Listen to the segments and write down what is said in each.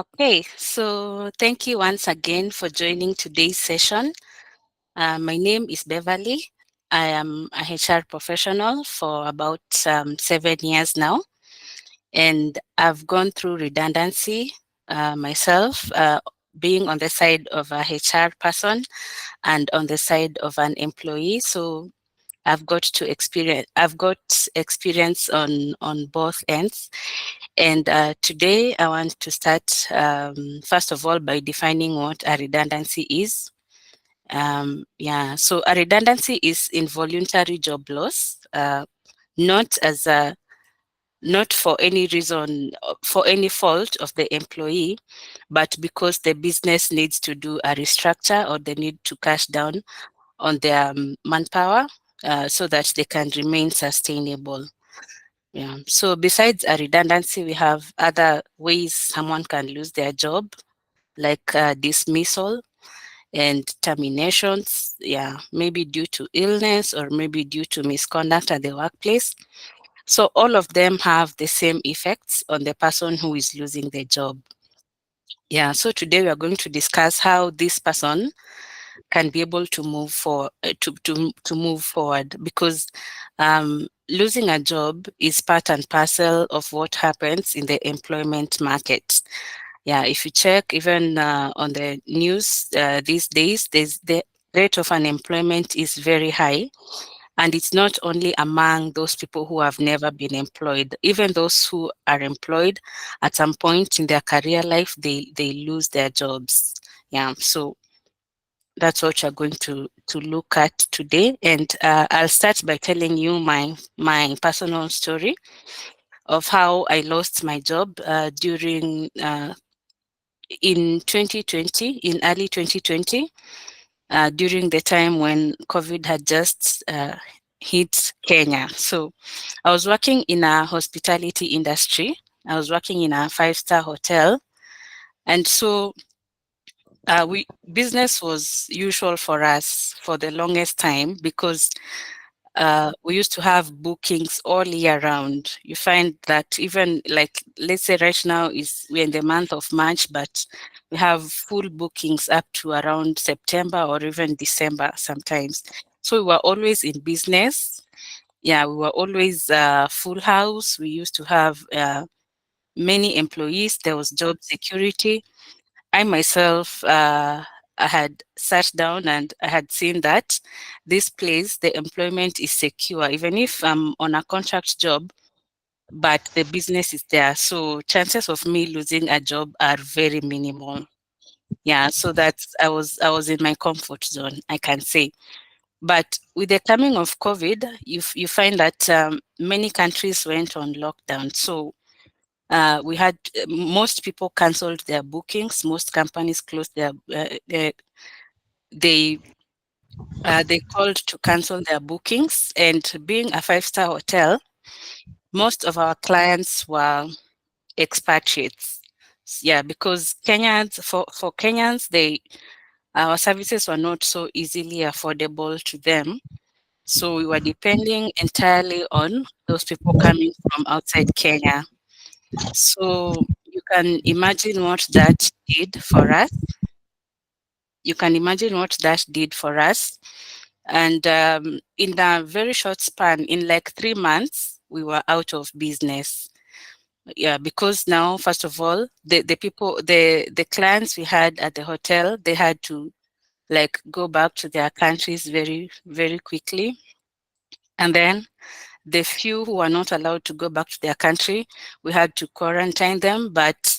Okay, so thank you once again for joining today's session. My name is Beverly. I am a HR professional for about 7 years now, and I've gone through redundancy myself, being on the side of a HR person and on the side of an employee. So I've got experience on both ends. And today I want to start, first of all, by defining what a redundancy is. So a redundancy is involuntary job loss, not as a not for any reason, for any fault of the employee, but because the business needs to do a restructure or they need to cash down on their manpower so that they can remain sustainable. Yeah. So besides a redundancy, we have other ways someone can lose their job, like dismissal and terminations. Yeah, maybe due to illness or maybe due to misconduct at the workplace. So all of them have the same effects on the person who is losing their job. Yeah. So today we are going to discuss how this person can be able to move for to move forward, because losing a job is part and parcel of what happens in the employment market. Yeah, if you check even on the news these days, the rate of unemployment is very high, and it's not only among those people who have never been employed. Even those who are employed, at some point in their career life, they lose their jobs. Yeah, so that's what you're going to look at today. And I'll start by telling you my personal story of how I lost my job during in 2020, in early 2020, during the time when COVID had just hit Kenya. So I was working in a hospitality industry. I was working in a five-star hotel, and so we business was usual for us for the longest time, because we used to have bookings all year round. You find that even, like, let's say right now is we're in the month of March, but we have full bookings up to around September or even December sometimes. So we were always in business. Yeah, we were always full house. We used to have many employees. There was job security. I myself, I had sat down and I had seen that this place, the employment is secure, even if I'm on a contract job, but the business is there. So chances of me losing a job are very minimal. Yeah, so I was in my comfort zone, I can say. But with the coming of COVID, you find that many countries went on lockdown. So we had most people canceled their bookings. Most companies closed they they called to cancel their bookings. And being a five-star hotel, most of our clients were expatriates. Yeah, because Kenyans, for Kenyans, our services were not so easily affordable to them. So we were depending entirely on those people coming from outside Kenya. So you can imagine what that did for us. You can imagine what that did for us. And in a very short span, in like 3 months, we were out of business. Yeah, because now, first of all, the people, the clients we had at the hotel, they had to like go back to their countries very, very quickly. And then the few who were not allowed to go back to their country, we had to quarantine them. But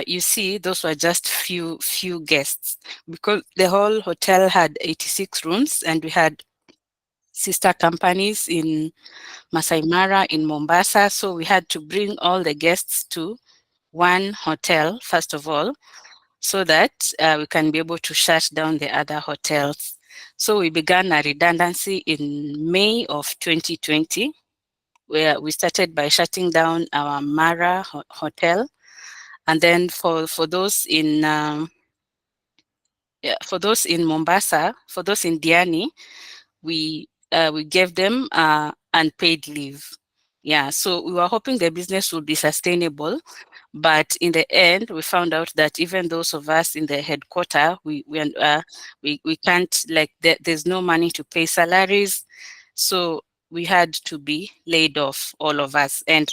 you see, those were just few guests, because the whole hotel had 86 rooms, and we had sister companies in Masai Mara, in Mombasa. So we had to bring all the guests to one hotel, first of all, so that we can be able to shut down the other hotels. So we began a redundancy in May of 2020, where we started by shutting down our Mara hotel. And then for those in yeah, for those in Mombasa, for those in Diani, we gave them unpaid leave. Yeah, so we were hoping the business would be sustainable, but in the end, we found out that even those of us in the headquarter, we can't, like, there's no money to pay salaries, so we had to be laid off, all of us. And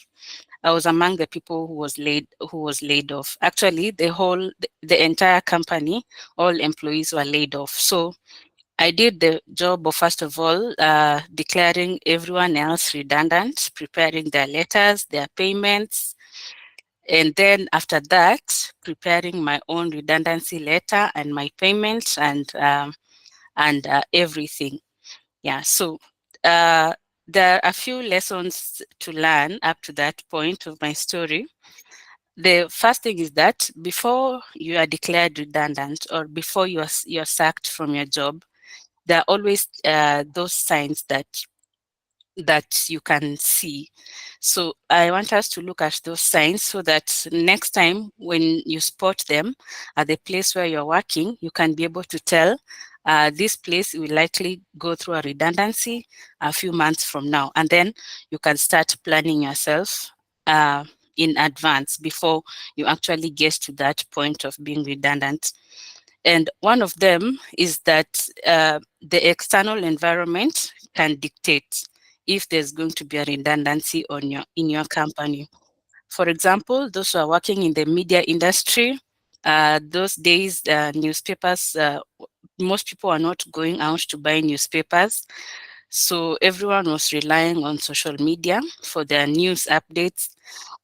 I was among the people who was laid off. Actually, the entire company, all employees were laid off. So I did the job of, first of all, declaring everyone else redundant, preparing their letters, their payments, and then after that, preparing my own redundancy letter and my payments and everything. Yeah, so uh, there are a few lessons to learn up to that point of my story. The first thing is that before you are declared redundant or before you're sacked from your job, there are always those signs that you can see. So I want us to look at those signs so that next time when you spot them at the place where you're working, you can be able to tell this place will likely go through a redundancy a few months from now. And then you can start planning yourself in advance before you actually get to that point of being redundant. And one of them is that the external environment can dictate if there's going to be a redundancy in your company. For example, those who are working in the media industry, those days, newspapers, most people are not going out to buy newspapers. So everyone was relying on social media for their news updates.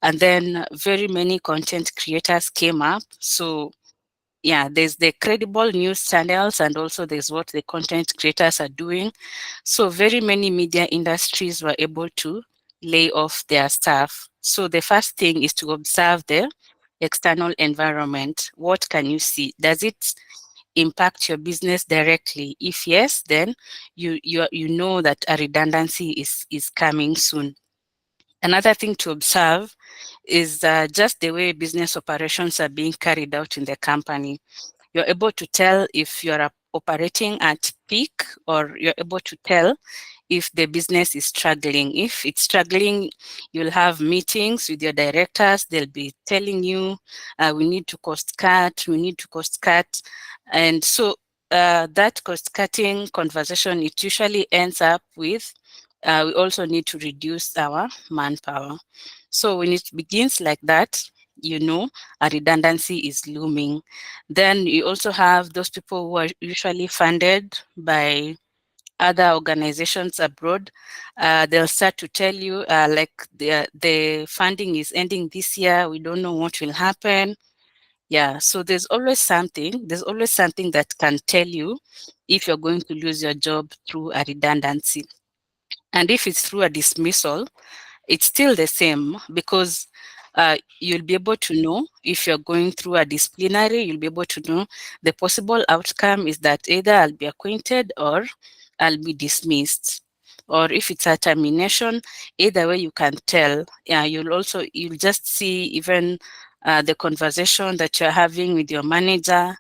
And then very many content creators came up. So yeah, there's the credible news channels and also there's what the content creators are doing. So very many media industries were able to lay off their staff. So the first thing is to observe the external environment. What can you see? Does it impact your business directly? If yes, then you know that a redundancy is coming soon. Another thing to observe is just the way business operations are being carried out in the company. You're able to tell if you're operating at peak, or you're able to tell if the business is struggling. If it's struggling, you'll have meetings with your directors. They'll be telling you, we need to cost cut, we need to cost cut. And so that cost cutting conversation, it usually ends up with, we also need to reduce our manpower. So when it begins like that, you know a redundancy is looming. Then you also have those people who are usually funded by other organizations abroad. They'll start to tell you, like, the funding is ending this year. We don't know what will happen. Yeah, so there's always something that can tell you if you're going to lose your job through a redundancy. And if it's through a dismissal, it's still the same, because you'll be able to know if you're going through a disciplinary, you'll be able to know the possible outcome is that either I'll be acquainted or I'll be dismissed. Or if it's a termination, either way you can tell. Yeah, you'll just see even the conversation that you're having with your manager,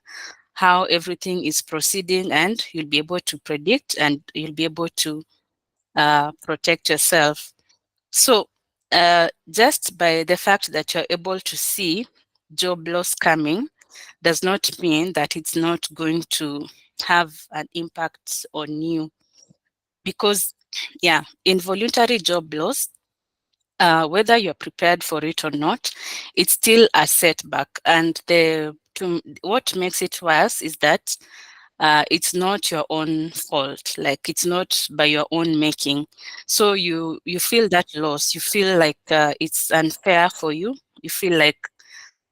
how everything is proceeding, and you'll be able to predict and you'll be able to protect yourself. So, just by the fact that you're able to see job loss coming does not mean that it's not going to have an impact on you. Because, yeah, involuntary job loss, whether you're prepared for it or not, it's still a setback. And what makes it worse is that it's not your own fault, like it's not by your own making. So you feel that loss, you feel like it's unfair for you, you feel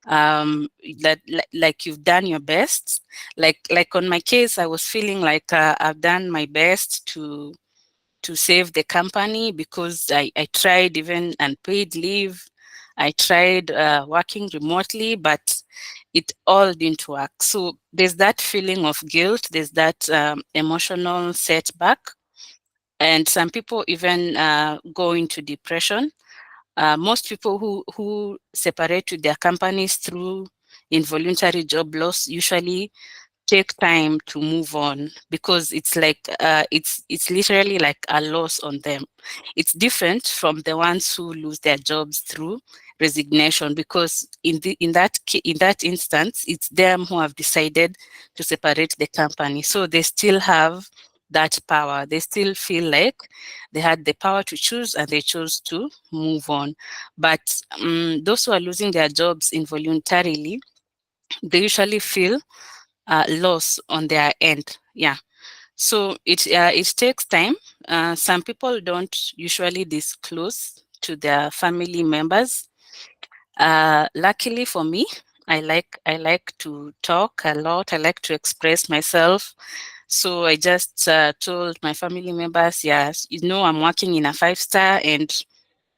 um like you've done your best. Like on my case, I was feeling like I've done my best to save the company, because I tried even unpaid leave. I tried working remotely, but it all didn't work. So there's that feeling of guilt, there's that emotional setback, and some people even go into depression. Most people who separate with their companies through involuntary job loss usually take time to move on, because it's like it's literally like a loss on them. It's different from the ones who lose their jobs through resignation, because in that instance, it's them who have decided to separate the company, so they still have that power. They still feel like they had the power to choose, and they chose to move on. But those who are losing their jobs involuntarily, they usually feel loss on their end. Yeah. So it takes time. Some people don't usually disclose to their family members. Luckily for me, I like to talk a lot. I like to express myself. So I just told my family members, yes, I'm working in a 5-star, and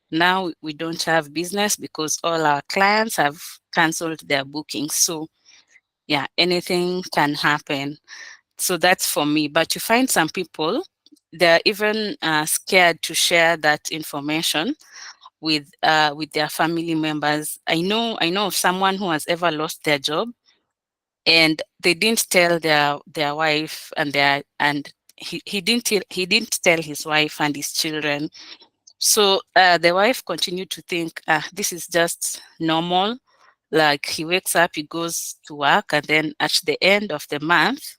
now we don't have business because all our clients have canceled their bookings. So yeah, anything can happen. So that's for me. But you find some people, they're even scared to share that information with their family members. I know of someone who has ever lost their job, and they didn't tell their wife, and he didn't tell his wife and his children. So the wife continued to think, this is just normal. Like, he wakes up, he goes to work, and then at the end of the month,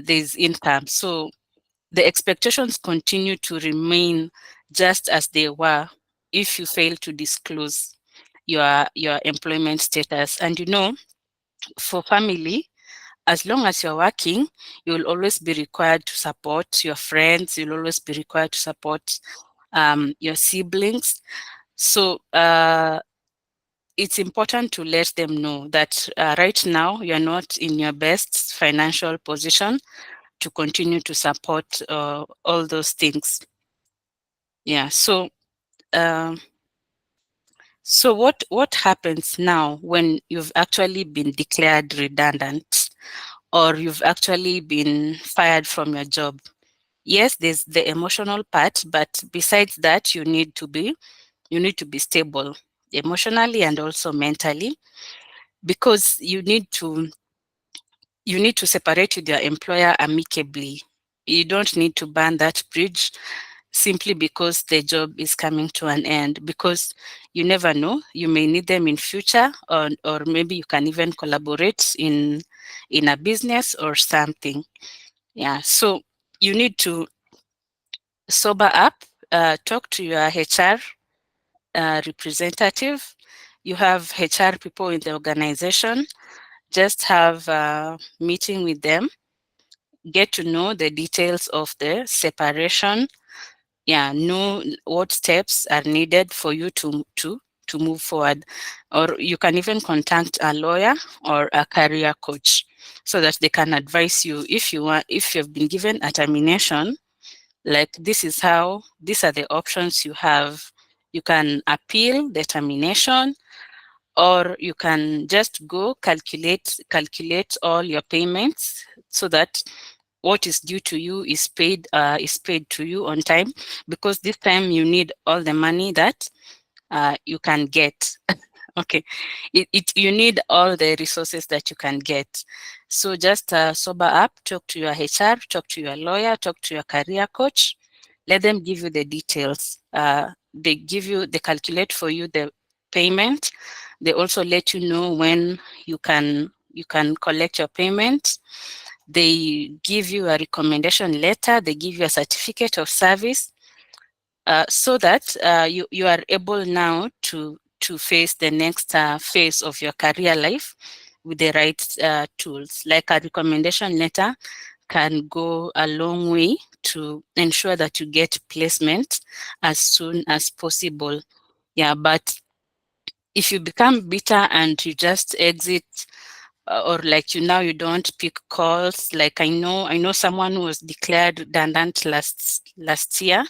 there's income. So the expectations continue to remain just as they were if you fail to disclose your employment status. And for family, as long as you're working, you'll always be required to support your friends. You'll always be required to support your siblings. So it's important to let them know that right now you're not in your best financial position to continue to support all those things. Yeah. Um, so what happens now when you've actually been declared redundant, or you've actually been fired from your job? Yes, there's the emotional part, but besides that, you need to be stable emotionally and also mentally, because you need to separate with your employer amicably. You don't need to burn that bridge simply because the job is coming to an end, because you never know, you may need them in future, or maybe you can even collaborate in a business or something. Yeah, so you need to sober up, talk to your HR representative. You have HR people in the organization, just have a meeting with them, get to know the details of the separation. Yeah, know what steps are needed for you to move forward. Or you can even contact a lawyer or a career coach, so that they can advise you. If you've been given a termination, like, these are the options you have. You can appeal the termination, or you can just go calculate all your payments, so that what is due to you is paid to you on time, because this time you need all the money that you can get. Okay, you need all the resources that you can get. So just sober up, talk to your HR, talk to your lawyer, talk to your career coach. Let them give you the details. They calculate for you the payment. They also let you know when you can collect your payment. They give you a recommendation letter. They give you a certificate of service, so that you are able now to face the next phase of your career life with the right tools. Like, a recommendation letter can go a long way to ensure that you get placement as soon as possible. Yeah, but if you become bitter and you just exit, or like, you don't pick calls. Like, I know someone who was declared redundant last year.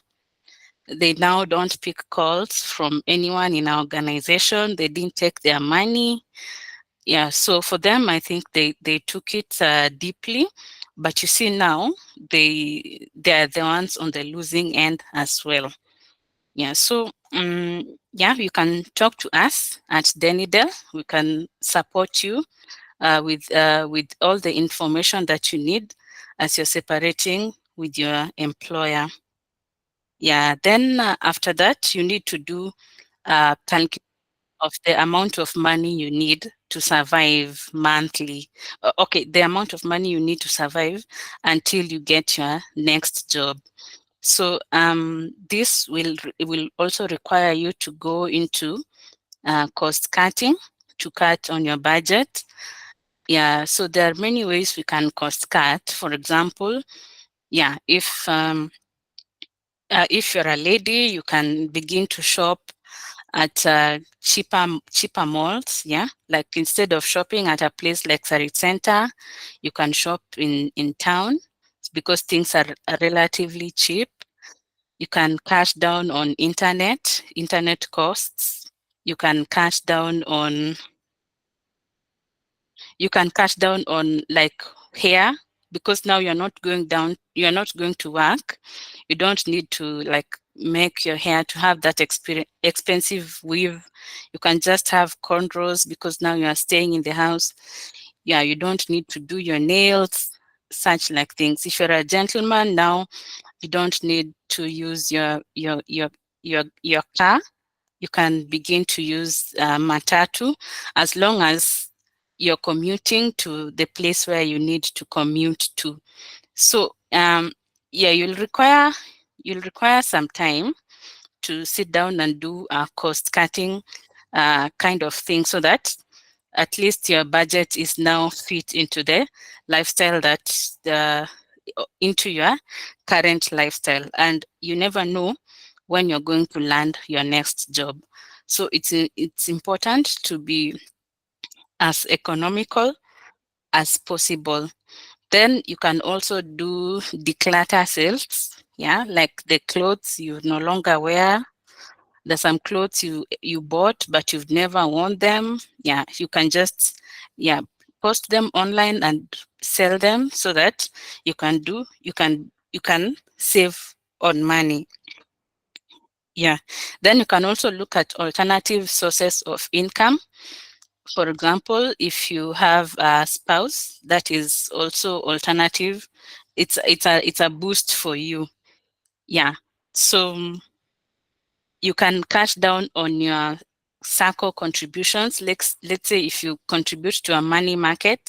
They now don't pick calls from anyone in our organization. They didn't take their money. Yeah, so for them, I think they took it deeply. But you see now, they're the ones on the losing end as well. Yeah, so yeah, you can talk to us at Denidel. We can support you with all the information that you need as you're separating with your employer. Yeah, then after that, you need to do calculation of the amount of money you need to survive monthly. Okay, the amount of money you need to survive until you get your next job. So this will also require you to go into cost cutting to cut on your budget. Yeah, so there are many ways we can cost cut. For example, yeah, if you're a lady, you can begin to shop at cheaper malls. Yeah, like instead of shopping at a place like Sarit Center, you can shop in town because things are relatively cheap. You can cash down on internet costs. You can cash down on like hair, because now you're not going to work. You don't need to like make your hair to have that expensive weave. You can just have cornrows because now you are staying in the house. Yeah, you don't need to do your nails, such like things. If you're a gentleman now, you don't need to use your car. You can begin to use matatu, as long as you're commuting to the place where you need to commute to. So yeah, you'll require some time to sit down and do a cost cutting kind of thing, so that at least your budget is now fit into the lifestyle into your current lifestyle, and you never know when you're going to land your next job. So it's important to be as economical as possible. Then you can also do declutter sales. Yeah, like the clothes you no longer wear. There's some clothes you bought but you've never worn them. Yeah, you can just post them online and sell them, so that you can save on money. Yeah. Then you can also look at alternative sources of income. For example, if you have a spouse, that is also alternative. It's a boost for you. Yeah. So you can cash down on your SACCO contributions. Let's say if you contribute to a money market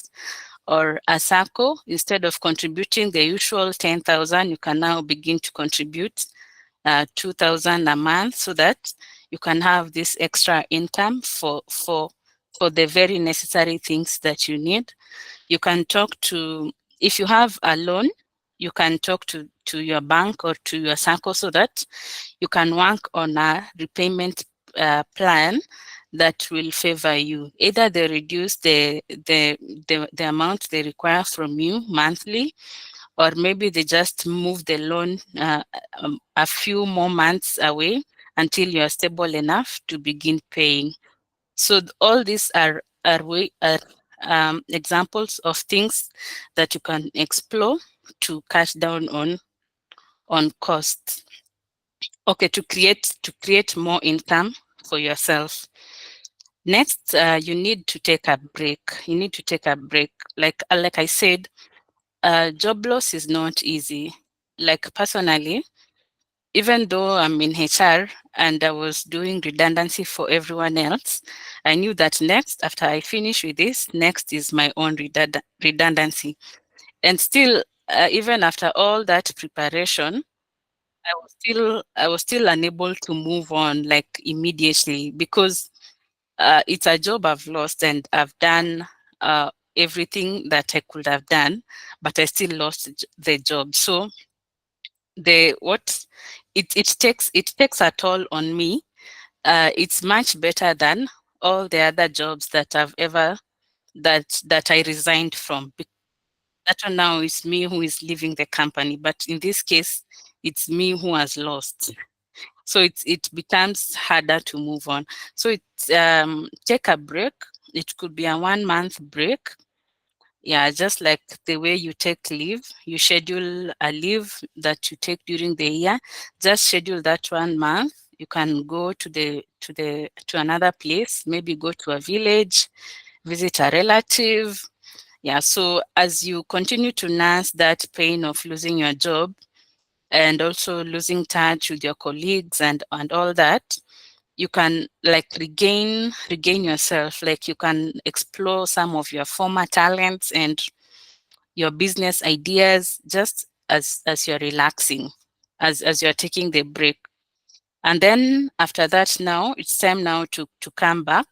or a SACCO, instead of contributing the usual 10,000, you can now begin to contribute 2,000 a month, so that you can have this extra income for the very necessary things that you need. You can talk to, if you have a loan, you can talk to your bank or to your SACCO, so that you can work on a repayment plan that will favor you. Either they reduce the amount they require from you monthly, or maybe they just move the loan a few more months away until you are stable enough to begin paying. So all these are examples of things that you can explore to cut down on costs. Okay, to create more income for yourself. Next, you need to take a break. You need to take a break. Like I said, job loss is not easy. Like personally, even though I'm in HR and I was doing redundancy for everyone else, I knew that next, after I finish with this, next is my own redundancy. And still, even after all that preparation, I was still unable to move on like immediately, because it's a job I've lost and I've done everything that I could have done, but I still lost the job. So the what it takes a toll on me. It's much better than all the other jobs that I've ever that I resigned from. That one now is me who is leaving the company, but in this case, it's me who has lost. So it becomes harder to move on. So take a break. It could be a 1 month break. Yeah, just like the way you take leave, you schedule a leave that you take during the year. Just schedule that 1 month. You can go to another place, maybe go to a village, visit a relative. Yeah, so as you continue to nurse that pain of losing your job and also losing touch with your colleagues and all that, you can like regain yourself. Like you can explore some of your former talents and your business ideas just as you're relaxing, as you're taking the break. And then after that, now it's time now to come back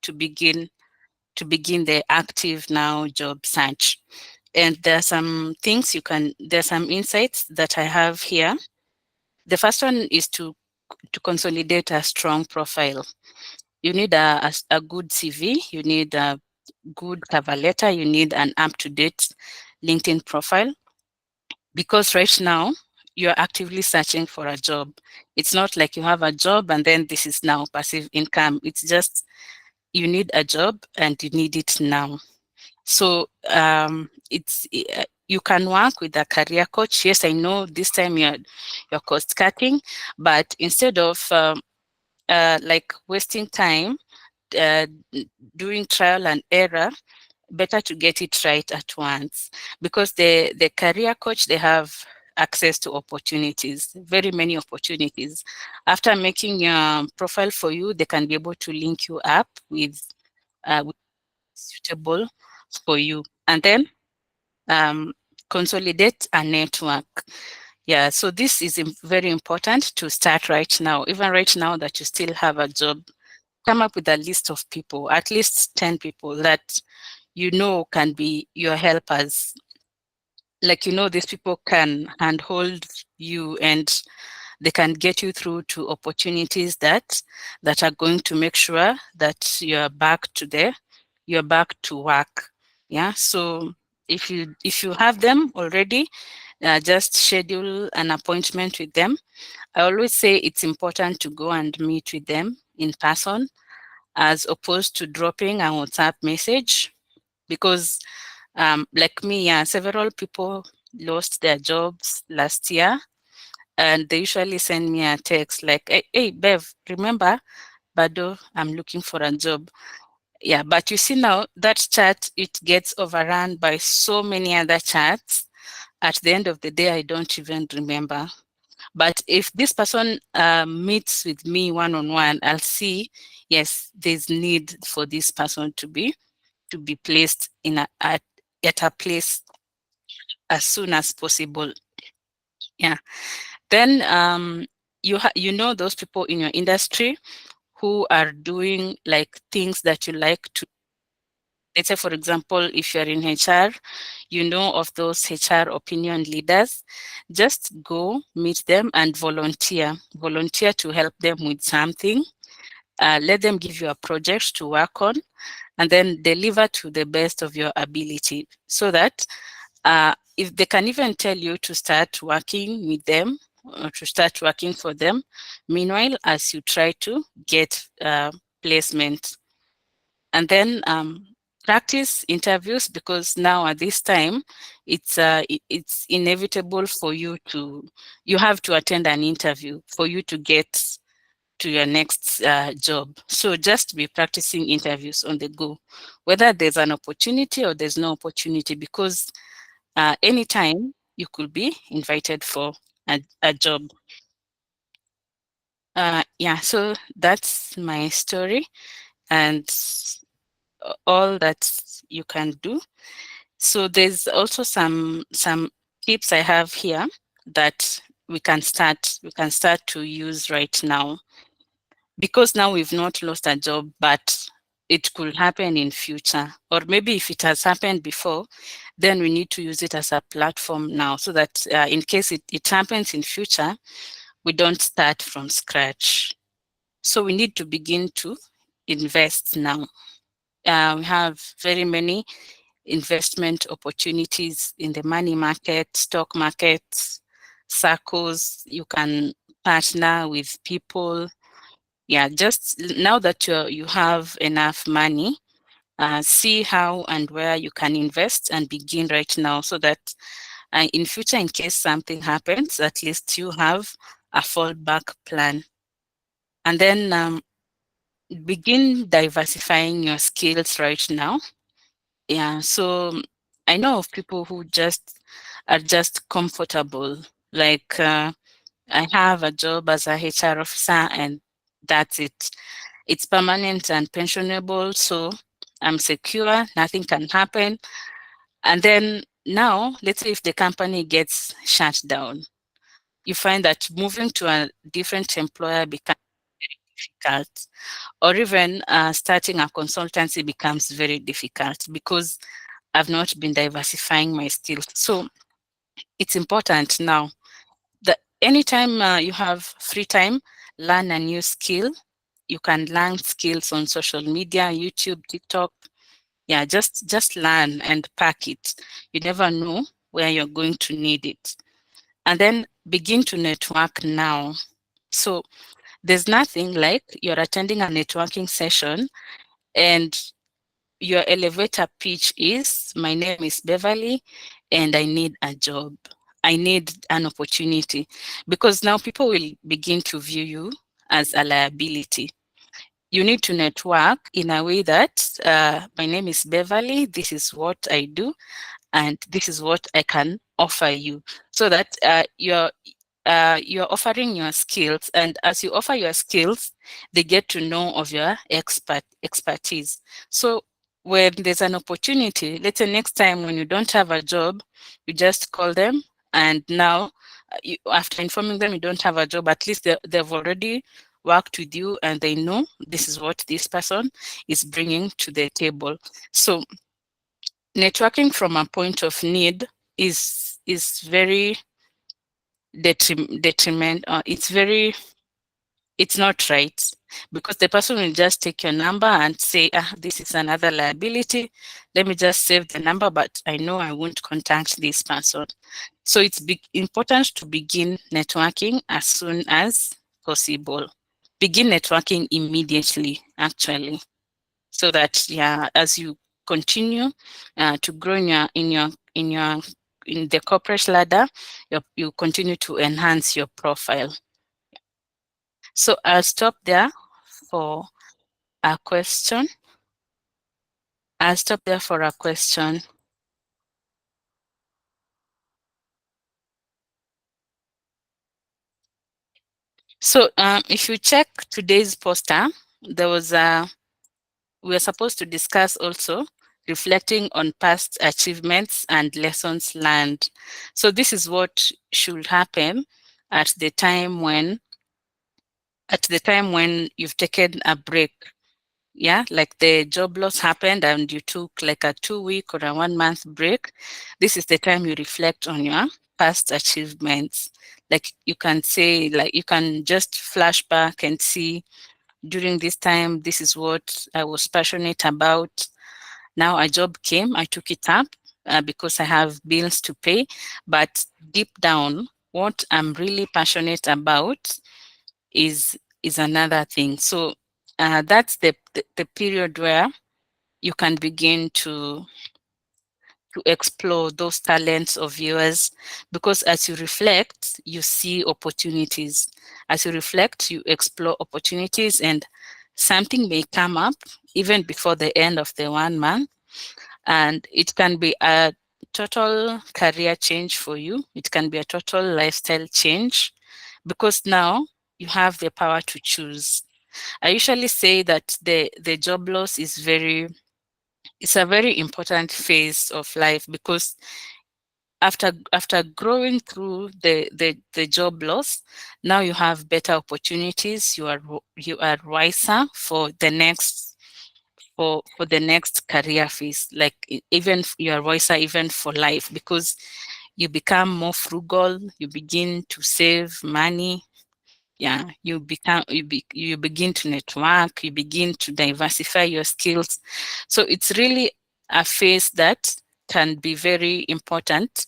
to begin the active now job search. And there are some things there's some insights that I have here. The first one is to consolidate a strong profile. You need a good CV, you need a good cover letter, you need an up-to-date LinkedIn profile, because right now you're actively searching for a job. It's not like you have a job and then this is now passive income. It's just you need a job and you need it now. So you can work with a career coach. Yes, I know this time you're cost cutting, but instead of like wasting time uh, doing trial and error, better to get it right at once, because the career coach, they have access to opportunities, very many opportunities. After making your profile for you, they can be able to link you up with suitable for you, and then um, consolidate a network. Yeah, so this is very important to start right now. Even right now that you still have a job, come up with a list of people, at least 10 people that you know can be your helpers. Like, you know, these people can handhold you and they can get you through to opportunities that are going to make sure that you're back to work. Yeah. So if you have them already, just schedule an appointment with them. I always say it's important to go and meet with them in person as opposed to dropping a WhatsApp message, because like me, yeah, several people lost their jobs last year, and they usually send me a text like, hey Bev, remember, Bado, I'm looking for a job. Yeah, but you see now that chat, it gets overrun by so many other chats. At the end of the day, I don't even remember. But if this person meets with me one-on-one, I'll see, yes, there's need for this person to be placed at a place as soon as possible. Yeah. Then you know those people in your industry who are doing like things that you like to. Let's say, for example, if you're in HR, you know of those HR opinion leaders, just go meet them and volunteer. Volunteer to help them with something. Let them give you a project to work on, and then deliver to the best of your ability, so that if they can even tell you to start working with them or to start working for them, meanwhile, as you try to get placement. And then practice interviews, because now at this time, it's inevitable for you have to attend an interview for you to get to your next job. So just be practicing interviews on the go, whether there's an opportunity or there's no opportunity, because anytime you could be invited for a job. Yeah, so that's my story and all that you can do. So there's also some tips I have here that we can start to use right now, because now we've not lost a job, but it could happen in future, or maybe if it has happened before, then we need to use it as a platform now, so that in case it happens in future, we don't start from scratch. So we need to begin to invest now. We have very many investment opportunities in the money market, stock market, circles. You can partner with people. Yeah, just now that you have enough money, see how and where you can invest and begin right now, so that in future, in case something happens, at least you have a fallback plan. And then begin diversifying your skills right now. Yeah, so I know of people who just are just comfortable. Like I have a job as a HR officer and that's it. It's permanent and pensionable, so I'm secure, nothing can happen. And then now, let's say if the company gets shut down, you find that moving to a different employer becomes difficult, or even starting a consultancy becomes very difficult because I've not been diversifying my skills. So it's important now that anytime you have free time, learn a new skill. You can learn skills on social media, YouTube, TikTok. Yeah, just learn and pack it. You never know where you're going to need it. And then begin to network now. So there's nothing like you're attending a networking session and your elevator pitch is, my name is Beverly and I need a job. I need an opportunity, because now people will begin to view you as a liability. You need to network in a way that my name is Beverly, this is what I do, and this is what I can offer you, so that you're offering your skills, and as you offer your skills, they get to know of your expertise. So when there's an opportunity, let's say next time when you don't have a job, you just call them, and now after informing them you don't have a job, at least they've already worked with you and they know this is what this person is bringing to the table. So networking from a point of need is very detriment. It's not right, because the person will just take your number and say, ah, this is another liability. Let me just save the number, but I know I won't contact this person. So it's important to begin networking as soon as possible. Begin networking immediately, actually, so that, yeah, as you continue to grow in the corporate ladder, you continue to enhance your profile. So I'll stop there for a question. I'll stop there for a question. So if you check today's poster, there was a we are supposed to discuss also reflecting on past achievements and lessons learned. So this is what should happen at the time when you've taken a break. Yeah, like the job loss happened and you took like a 2 week or a 1 month break. This is the time you reflect on your past achievements. Like you can say, like you can just flash back and see, during this time, this is what I was passionate about. Now a job came, I took it up because I have bills to pay. But deep down, what I'm really passionate about is another thing. So that's the period where you can begin to explore those talents of yours, because as you reflect, you see opportunities. As you reflect, you explore opportunities, and something may come up even before the end of the 1 month, and it can be a total career change for you. It can be a total lifestyle change, because now you have the power to choose. I usually say that the job loss it's a very important phase of life, because after growing through the job loss, now you have better opportunities. You are wiser for the next for the next career phase. Like even you are wiser even for life, because you become more frugal. You begin to save money. Yeah, you begin to network. You begin to diversify your skills. So it's really a phase that can be very important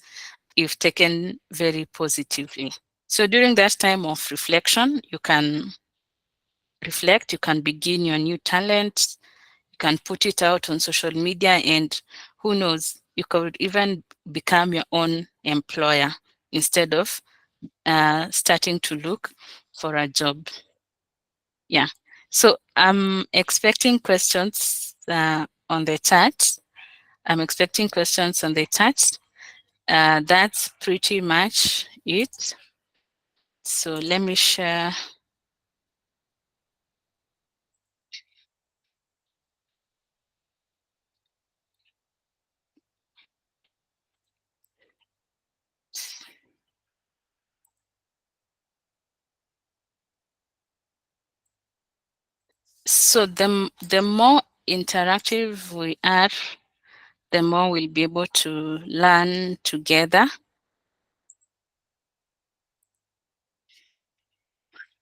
if taken very positively. So during that time of reflection, you can reflect, you can begin your new talent, you can put it out on social media, and who knows, you could even become your own employer instead of starting to look for a job. Yeah. So I'm expecting questions on the chat. I'm expecting questions on the chat. That's pretty much it. So let me share. So the more interactive we are, the more we'll be able to learn together.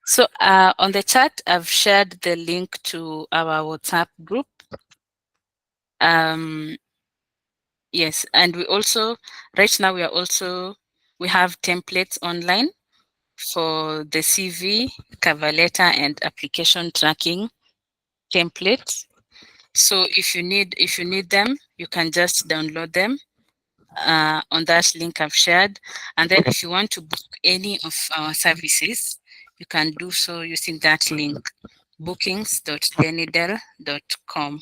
So on the chat, I've shared the link to our WhatsApp group. Yes, and we also, right now we have templates online for the CV, cover letter, and application tracking templates. So if you need them, you can just download them on that link I've shared. And then if you want to book any of our services, you can do so using that link, bookings.lenidel.com.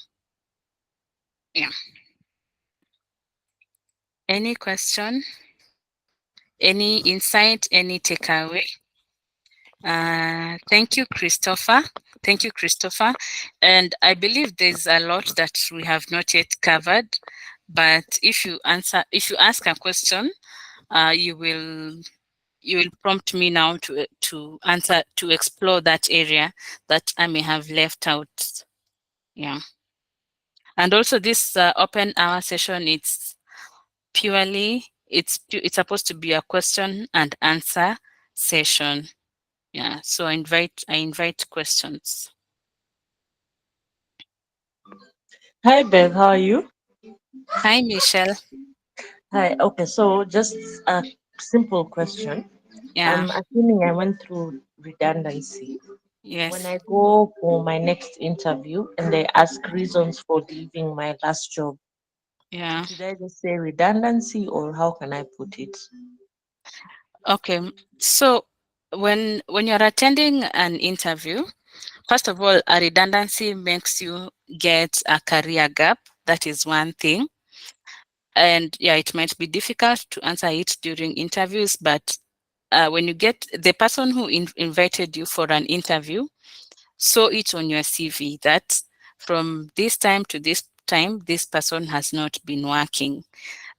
Yeah. Any question? Any insight? Any takeaway? Thank you, Christopher. Thank you, Christopher. And I believe there's a lot that we have not yet covered. But if you ask a question, you will prompt me now to answer, to explore that area that I may have left out. Yeah. And also this open hour session, it's supposed to be a question and answer session. Yeah. So I invite questions. Hi, Beth. How are you? Hi, Michelle. Hi. Okay, so just a simple question. Yeah. I'm assuming I went through redundancy. When Yes. I go for my next interview and they ask reasons for leaving my last job, Yeah. should I just say redundancy or how can I put it? Okay. So when you're attending an interview, first of all, a redundancy makes you get a career gap. That is one thing. And yeah, it might be difficult to answer it during interviews, but when you get the person who invited you for an interview, saw it on your CV that from this time to this time, this person has not been working,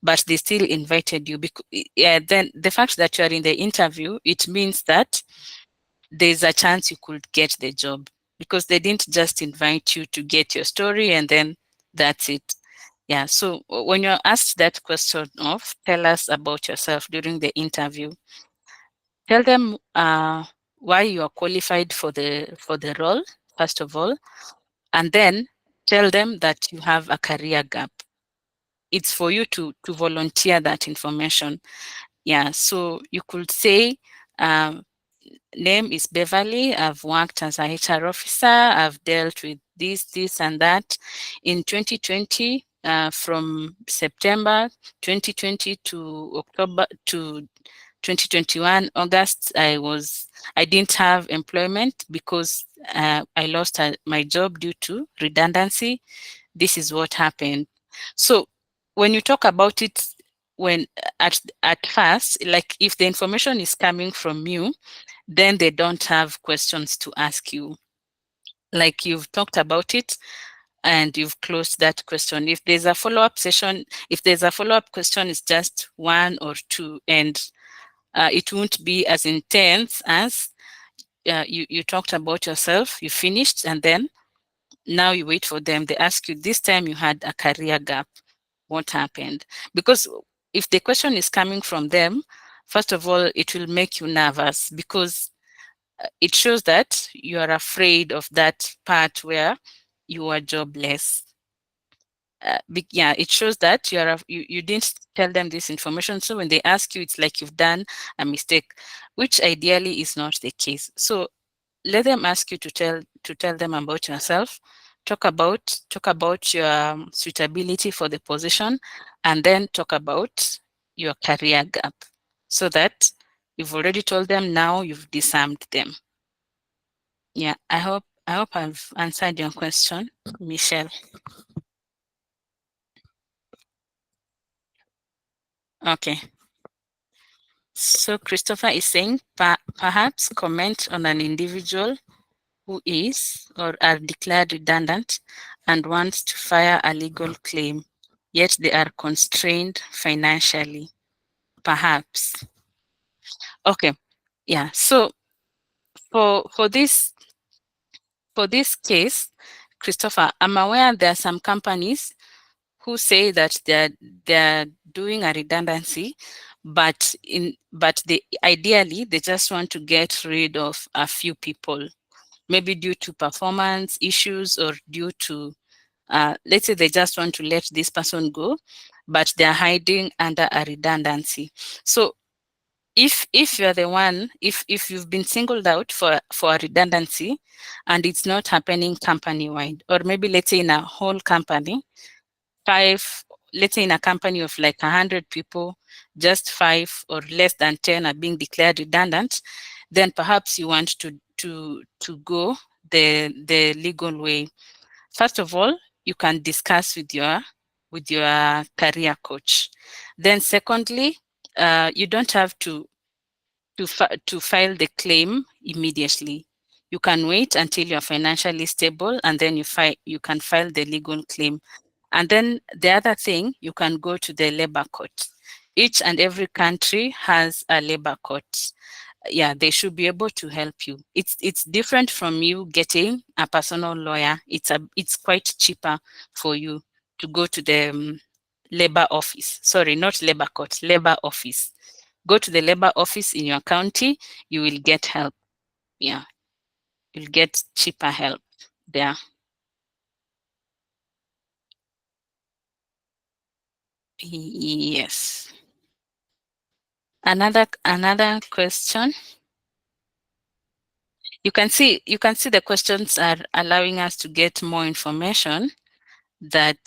but they still invited you. Because yeah, then the fact that you are in the interview, it means that there's a chance you could get the job, because they didn't just invite you to get your story and then that's it. Yeah. So when you're asked that question of tell us about yourself during the interview, tell them why you are qualified for the role, first of all, and then tell them that you have a career gap. It's for you to volunteer that information. Yeah. So you could say, um, name is Beverly. I've worked as a HR officer. I've dealt with this, and that. In 2020, from September 2020 to October to 2021 August, I didn't have employment because I lost my job due to redundancy. This is what happened. So when you talk about it, when at first, like if the information is coming from you, then they don't have questions to ask you. Like you've talked about it and you've closed that question. If there's a follow-up session, if there's a follow-up question, it's just one or two, and it won't be as intense as you talked about yourself, you finished, and then now you wait for them. They ask you, this time you had a career gap. What happened? Because if the question is coming from them, first of all, it will make you nervous because it shows that you are afraid of that part where you are jobless. Yeah, it shows that you didn't tell them this information. So when they ask you, it's like you've done a mistake, which ideally is not the case. So let them ask you to tell them about yourself, talk about your suitability for the position, and then talk about your career gap, so that you've already told them, now you've disarmed them. Yeah, I hope I hope I've answered your question, Michelle. Okay. So Christopher is saying, perhaps comment on an individual who is or are declared redundant and wants to file a legal claim, yet they are constrained financially. Perhaps. Okay. Yeah. So for this case, Christopher, I'm aware there are some companies who say that they're doing a redundancy, but they ideally they just want to get rid of a few people, maybe due to performance issues or due to let's say they just want to let this person go, but they're hiding under a redundancy. So if you're the one, if you've been singled out for a redundancy and it's not happening company wide, or maybe let's say in a whole company, five, let's say in a company of like 100 people, just 5 or less than 10 are being declared redundant, then perhaps you want to go the legal way. First of all, you can discuss with your career coach. Then secondly, you don't have to file the claim immediately. You can wait until you're financially stable, and then you can file the legal claim. And then the other thing, you can go to the labor court. Each and every country has a labor court. Yeah, they should be able to help you. It's different from you getting a personal lawyer. It's quite cheaper for you to go to the labor office. Sorry, not labor court, labor office. Go to the labor office in your county, you will get help. Yeah, you'll get cheaper help there. Yes. Another question. You can see the questions are allowing us to get more information that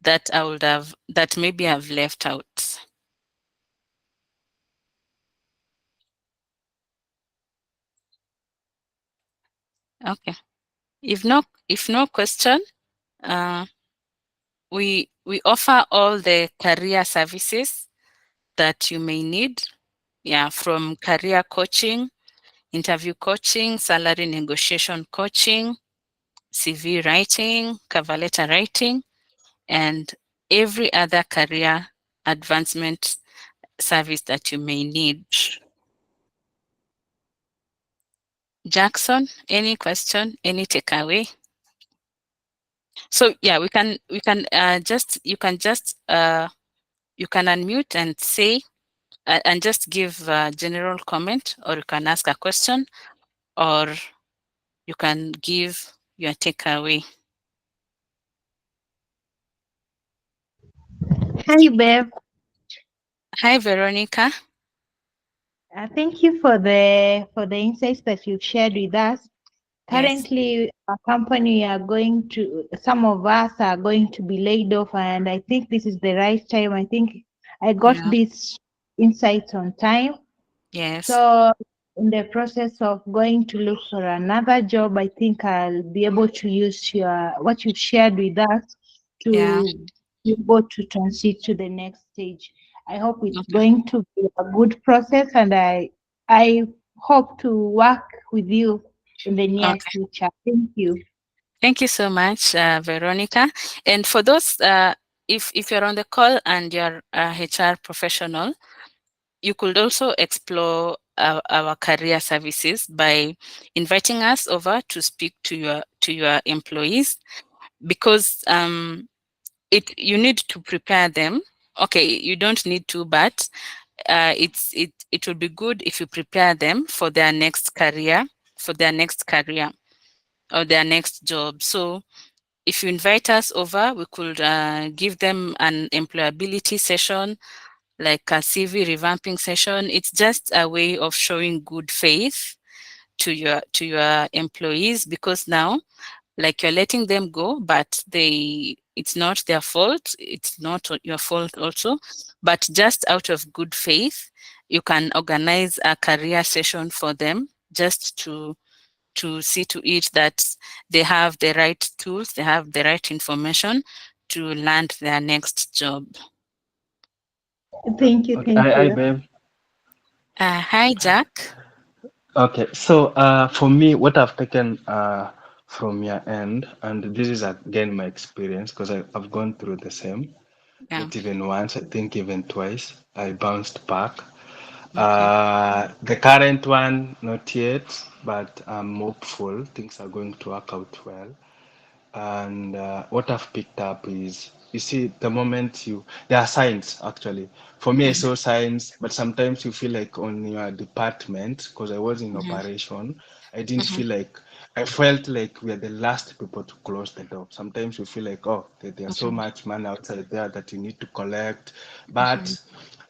that maybe I've left out. Okay. If no question, uh, we offer all the career services that you may need. Yeah, from career coaching, interview coaching, salary negotiation coaching, CV writing, cover letter writing, and every other career advancement service that you may need. Jackson, any question, any takeaway? So yeah, we can just you can unmute and say and just give a general comment, or you can ask a question, or you can give your takeaway. Hi, Bev. Hi, Veronica. Thank you for the insights that you've shared with us. Yes. Currently, a company are going to, some of us are going to be laid off, and I think this is the right time. I think I got Yeah. these insights on time. Yes. So, in the process of going to look for another job, I think I'll be able to use what you've shared with us Yeah. to be able to transit to the next stage. I hope it's Okay. going to be a good process, and I hope to work with you in the near Okay. future. Thank you. Thank you so much, Veronica. And for those, if you're on the call and you're a HR professional, you could also explore our career services by inviting us over to speak to your employees, because you need to prepare them. Okay, you don't need to, but it will be good if you prepare them for their next career, or their next job. So if you invite us over, we could give them an employability session, like a CV revamping session. It's just a way of showing good faith to your employees, because now, like, you're letting them go, but it's not their fault. It's not your fault also, but just out of good faith, you can organize a career session for them, just to see to it that they have the right tools, they have the right information to land their next job. Thank you, Okay, thank hi, you. babe. Hi, Jack. Okay, so for me, what I've taken from your end, and this is again my experience because I've gone through the same, Yeah. not even once, I think even twice. I bounced back. Okay. The current one, not yet, but I'm hopeful things are going to work out well. And what I've picked up is, you see, the moment there are signs actually. For me, I Mhm, saw signs, but sometimes you feel like on your department, because I was in mhm, operation, I didn't mhm, feel like, I felt like we are the last people to close the door. Sometimes you feel like, oh, there's so mhm, much money outside there that you need to collect. mhm, But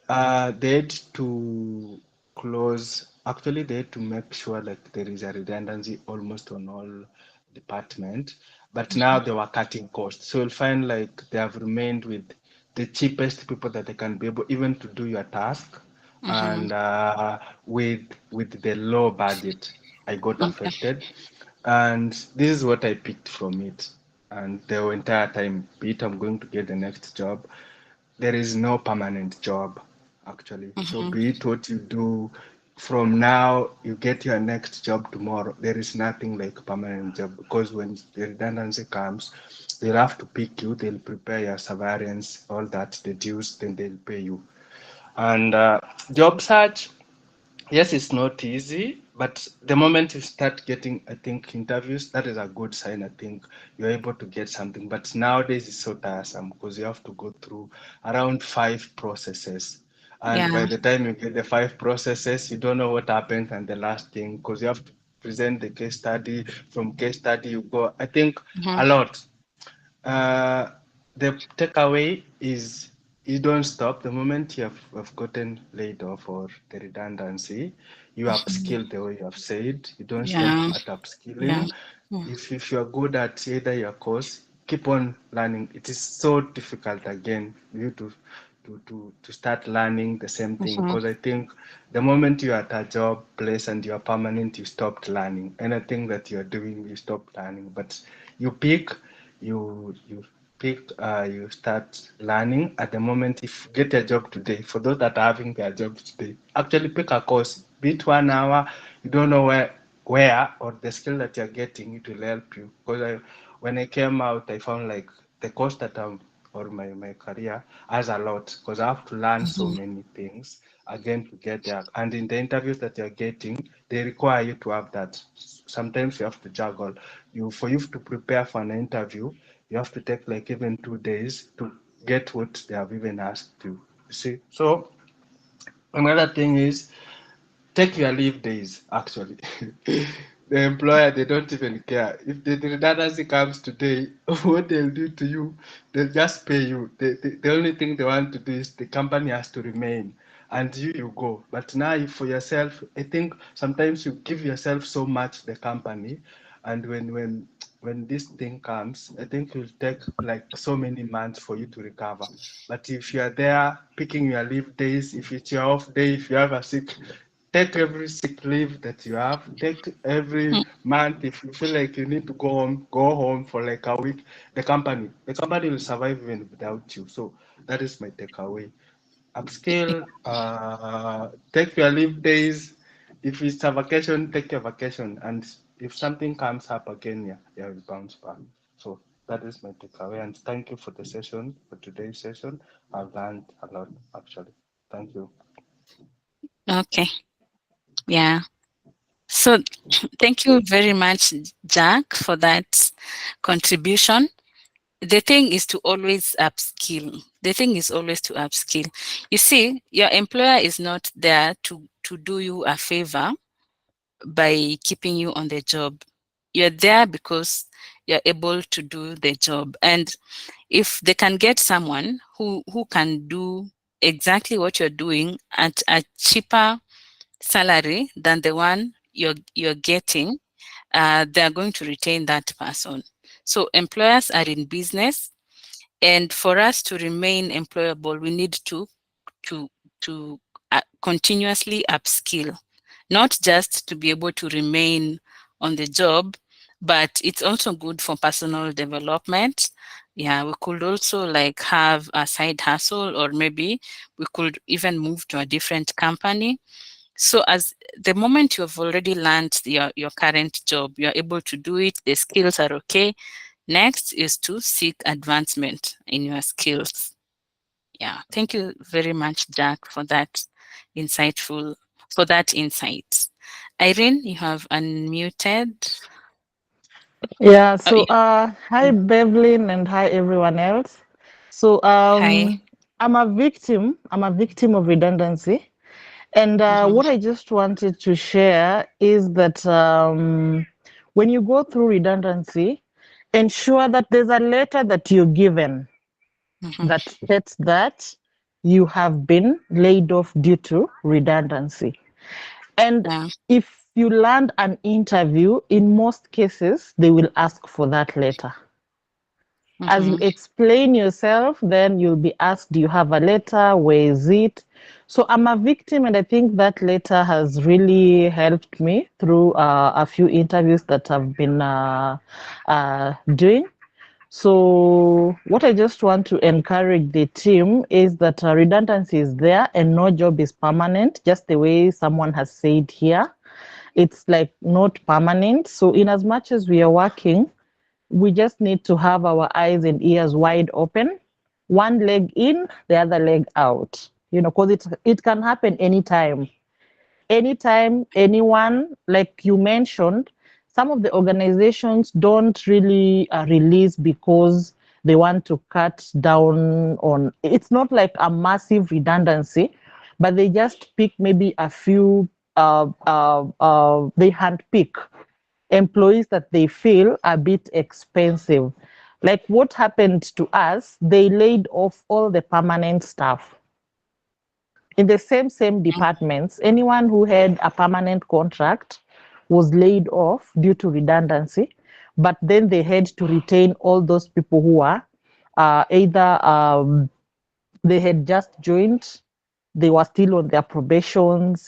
they had to close, actually, they had to make sure like there is a redundancy almost on all department, but now mhm, they were cutting costs. So you'll find like they have remained with the cheapest people that they can be able even to do your task, mhm. and with the low budget, I got Okay. affected, and this is what I picked from it. And the entire time, be it I'm going to get the next job, there is no permanent job actually. So Mhm, be it what you do from now, you get your next job tomorrow. There is nothing like permanent job because when the redundancy comes, they'll have to pick you, they'll prepare your severance, all that, the dues, then they'll pay you. And job search, yes, it's not easy, but the moment you start getting, I think, interviews, that is a good sign. I think you're able to get something. But nowadays it's so tiresome because you have to go through around 5 processes. And by yeah. the time you get the 5 processes, you don't know what happens and the last thing because you have to present the case study. From case study, you go, I think, Mhm, a lot. Uh, the takeaway is you don't stop. The moment have gotten laid off or the redundancy, you mhm. upskill the way you have said. You don't stop Yeah. at Yeah. upskilling. Mm, If you are good at either your course, keep on learning. It is so difficult again for you to start learning the same thing mhm, because I think the moment you are at a job place and you are permanent, you stopped learning. Anything that you are doing, you stop learning. But you pick you pick you start learning at the moment. If you get a job today, for those that are having their jobs today, actually pick a course, be it 1 hour. You don't know where or the skill that you're getting, it will help you because when I came out, I found like the course that I'm or my career has a lot because I have to learn so mhm, many things again to get there. And in the interviews that you're getting, they require you to have that. Sometimes you have to juggle. For you to prepare for an interview, you have to take like even 2 days to get what they have even asked you. You see? So another thing is take your leave days actually. The employer, they don't even care if the redundancy comes today. What they'll do to you, they'll just pay you. The only thing they want to do is the company has to remain and you go. But now for yourself, I think sometimes you give yourself so much the company, and when this thing comes, I think it will take like so many months for you to recover. But if you are there picking your leave days, if it's your off day, if you have a sick, take every sick leave that you have. Take every mm. month. If you feel like you need to go home for like a week. The company will survive even without you. So that is my takeaway. Upscale, take your leave days. If it's a vacation, take your vacation. And if something comes up again, yeah, you bounce back. So that is my takeaway. And thank you for the session, for today's session. I've learned a lot actually. Thank you. Okay. Yeah. So thank you very much, Jack, for that contribution. The thing is to always upskill. The thing is always to upskill. You see, your employer is not there to do you a favor by keeping you on the job. You're there because you're able to do the job. And if they can get someone who can do exactly what you're doing at a cheaper salary than the one you're getting, they are going to retain that person. So employers are in business, and for us to remain employable, we need to continuously upskill, not just to be able to remain on the job, but it's also good for personal development. Yeah, we could also like have a side hustle, or maybe we could even move to a different company. So as the moment you have already learned your current job, you're able to do it, the skills are okay. Next is to seek advancement in your skills. Yeah, thank you very much, Jack, for that insight. Irene, you have unmuted. Yeah, Oh, so hi Bevelyn and hi everyone else. So hi. I'm a victim of redundancy. And Mhm, what I just wanted to share is that when you go through redundancy, ensure that there's a letter that you're given mhm. that states that you have been laid off due to redundancy. And Yeah. if you land an interview, in most cases, they will ask for that letter. As you Mhm. explain yourself, then you'll be asked, do you have a letter? Where is it? So I'm a victim, and I think that letter has really helped me through a few interviews that I've been doing. So what I just want to encourage the team is that redundancy is there and no job is permanent, just the way someone has said here. It's like not permanent. So in as much as we are working, we just need to have our eyes and ears wide open, one leg in, the other leg out, because it can happen anytime. Anytime, anyone, like you mentioned, some of the organizations don't really release because they want to cut down on, it's not like a massive redundancy, but they just pick maybe a few, they handpick employees that they feel a bit expensive. Like what happened to us, they laid off all the permanent staff in the same departments. Anyone who had a permanent contract was laid off due to redundancy, but then they had to retain all those people who are either they had just joined, they were still on their probations,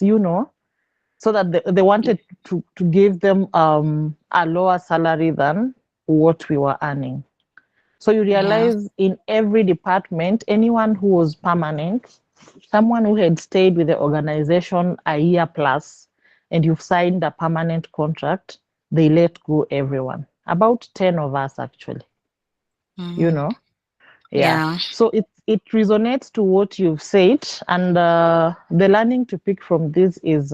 so that they wanted to give them a lower salary than what we were earning. So you Yeah. realize in every department, anyone who was permanent, someone who had stayed with the organization a year plus, and you've signed a permanent contract, they let go everyone. About 10 of us, actually, you Mhm. know? Yeah. Yeah. So it resonates to what you've said. And the learning to pick from this is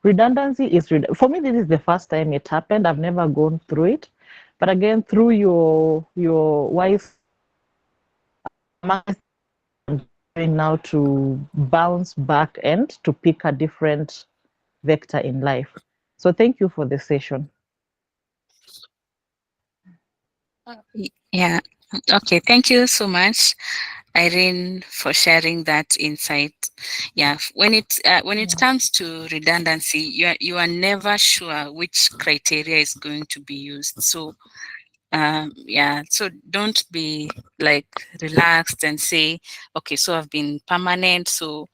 redundancy for me, this is the first time it happened. I've never gone through it. But again, through your wise doing now to bounce back and to pick a different vector in life. So thank you for the session. Yeah. Okay. Thank you so much, Irene, for sharing that insight. Yeah. When it comes to redundancy, you are never sure which criteria is going to be used. So yeah, so don't be like relaxed and say, okay, so I've been permanent, so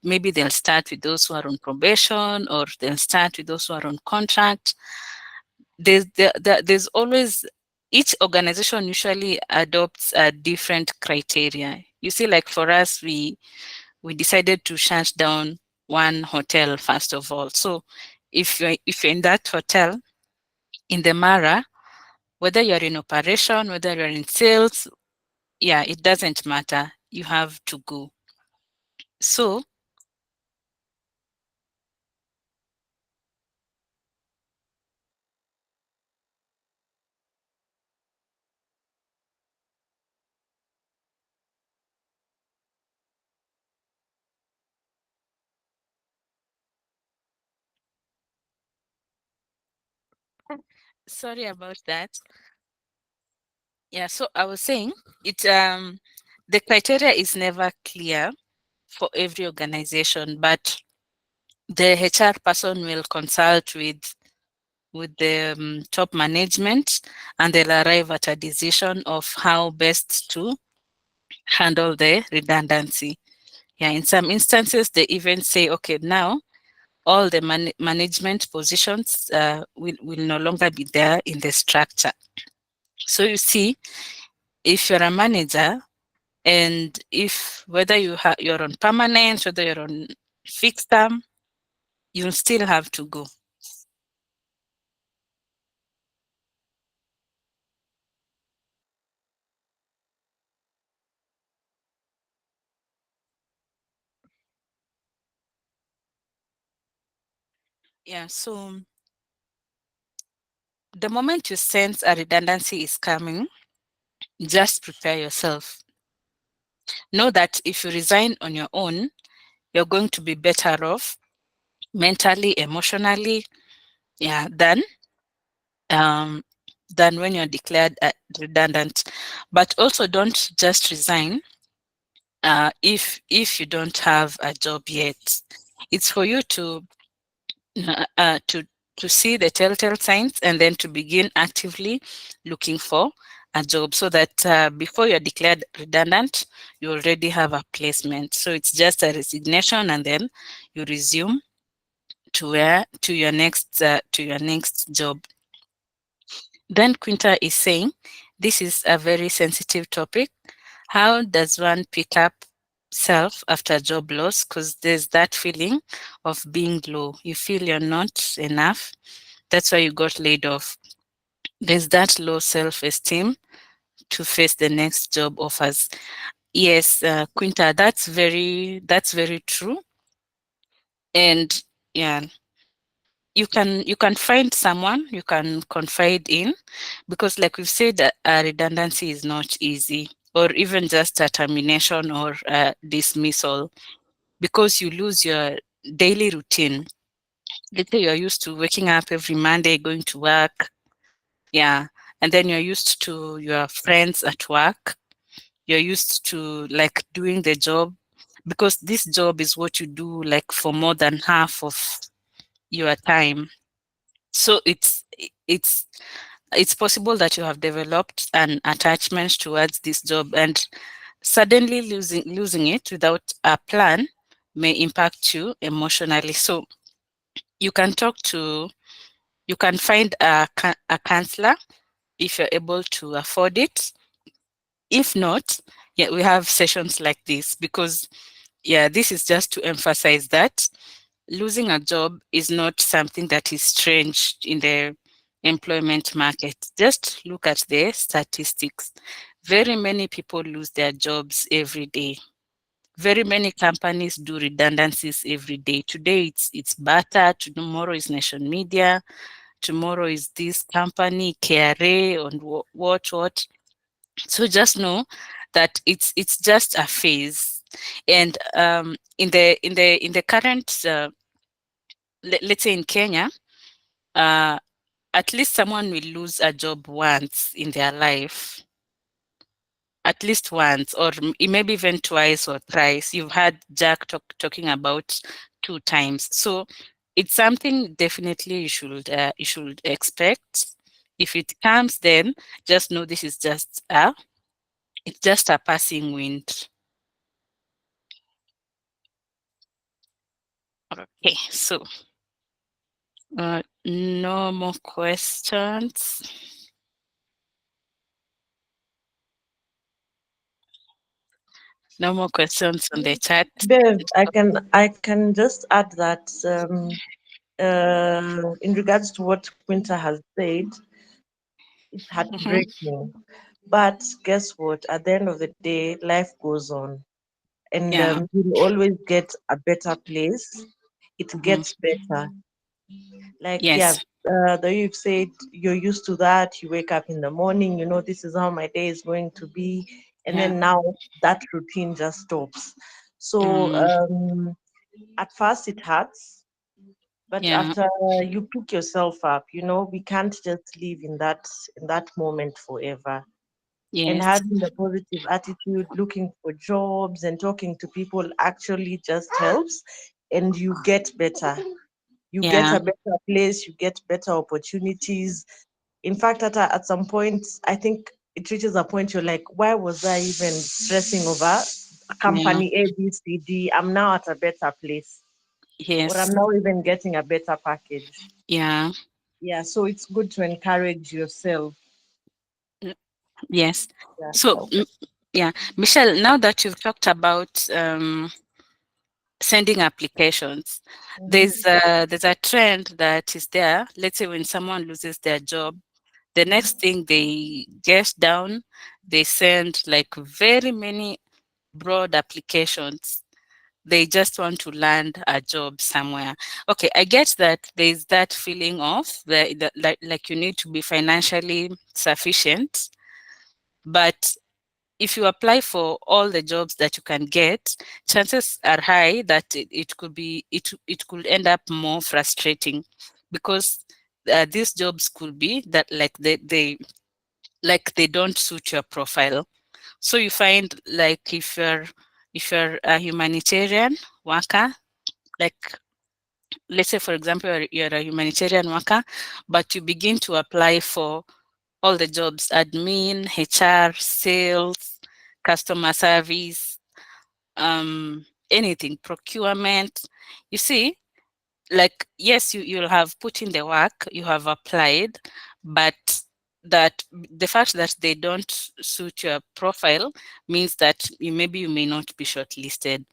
maybe they'll start with those who are on probation, or they'll start with those who are on contract. There's always, each organization usually adopts a different criteria. You see, like for us, we decided to shut down one hotel first of all. So if you're in that hotel in the Mara, whether you're in operation, whether you're in sales, yeah, it doesn't matter. You have to go. So, sorry about that. Yeah, so I was saying the criteria is never clear for every organization, but the HR person will consult with the top management, and they'll arrive at a decision of how best to handle the redundancy. Yeah, in some instances, they even say, okay, now all the management positions will no longer be there in the structure. So you see, if you're a manager, and if whether you're on permanent, whether you're on fixed term, you'll still have to go. Yeah, so the moment you sense a redundancy is coming, just prepare yourself. Know that if you resign on your own, you're going to be better off mentally, emotionally, yeah, um, than when you're declared redundant. But also don't just resign if you don't have a job yet. It's for you to uh, uh, to to see the telltale signs and then to begin actively looking for a job, so that before you're declared redundant, you already have a placement. So it's just a resignation, and then you resume to your next job. Then Quinta is saying, this is a very sensitive topic. How does one pick up self after job loss? Because there's that feeling of being low. You feel you're not enough. That's why you got laid off. There's that low self-esteem to face the next job offers. Yes, Quinta, that's very true. And yeah, you can find someone you can confide in, because like we've said, a redundancy is not easy, or even just a termination or a dismissal, because you lose your daily routine. Let's say you're used to waking up every Monday, going to work, yeah, and then you're used to your friends at work, you're used to like doing the job, because this job is what you do like for more than half of your time. So it's possible that you have developed an attachment towards this job, and suddenly losing it without a plan may impact you emotionally. So you can you can find a counselor if you're able to afford it. If not, yeah, we have sessions like this, because yeah, this is just to emphasize that losing a job is not something that is strange in the employment market. Just look at the statistics. Very many people lose their jobs every day. Very many companies do redundancies every day. Today it's Bata, tomorrow is Nation Media, tomorrow is this company, KRA, and what. So just know that it's just a phase. And in the current let's say in Kenya, uh, at least someone will lose a job once in their life, at least once, or maybe even twice or thrice. You've had Jack talking about 2 times. So it's something definitely you should expect. If it comes, then just know this is it's just a passing wind. Okay, so no more questions. No more questions on the chat. Bev, I can just add that in regards to what Quinta has said, it's Mhm. heartbreaking. But guess what? At the end of the day, life goes on, and Yeah. you'll always get a better place. It Mhm. gets better. Like, yeah, Yes. though you've said you're used to that, you wake up in the morning, you know, this is how my day is going to be, and Yeah. then now that routine just stops. So, Mm. at first it hurts, but Yeah. after you pick yourself up, you know, we can't just live in that moment forever. And Yes. having the positive attitude, looking for jobs and talking to people actually just helps, and you get better. You get Yeah. a better place, you get better opportunities. In fact, at some point, I think it reaches a point you're like, why was I even stressing over Yeah. company A, B, C, D? I'm now at a better place. or I'm Yes. now even getting a better package. Yeah. Yeah, so it's good to encourage yourself. Yes. Yeah. So, yeah, Michelle, now that you've talked about sending applications, there's a trend that is there. Let's say when someone loses their job, the next thing they get down, they send like very many broad applications. They just want to land a job somewhere. Okay, I get that there's that feeling of like you need to be financially sufficient, but if you apply for all the jobs that you can get, chances are high that it could end up more frustrating, because these jobs could be that like they don't suit your profile. So you find like if you're a humanitarian worker, like let's say for example you're a humanitarian worker, but you begin to apply for all the jobs: admin, HR, sales, customer service, anything, procurement. You see, like yes, you'll have put in the work, you have applied, but that the fact that they don't suit your profile means that maybe you may not be shortlisted,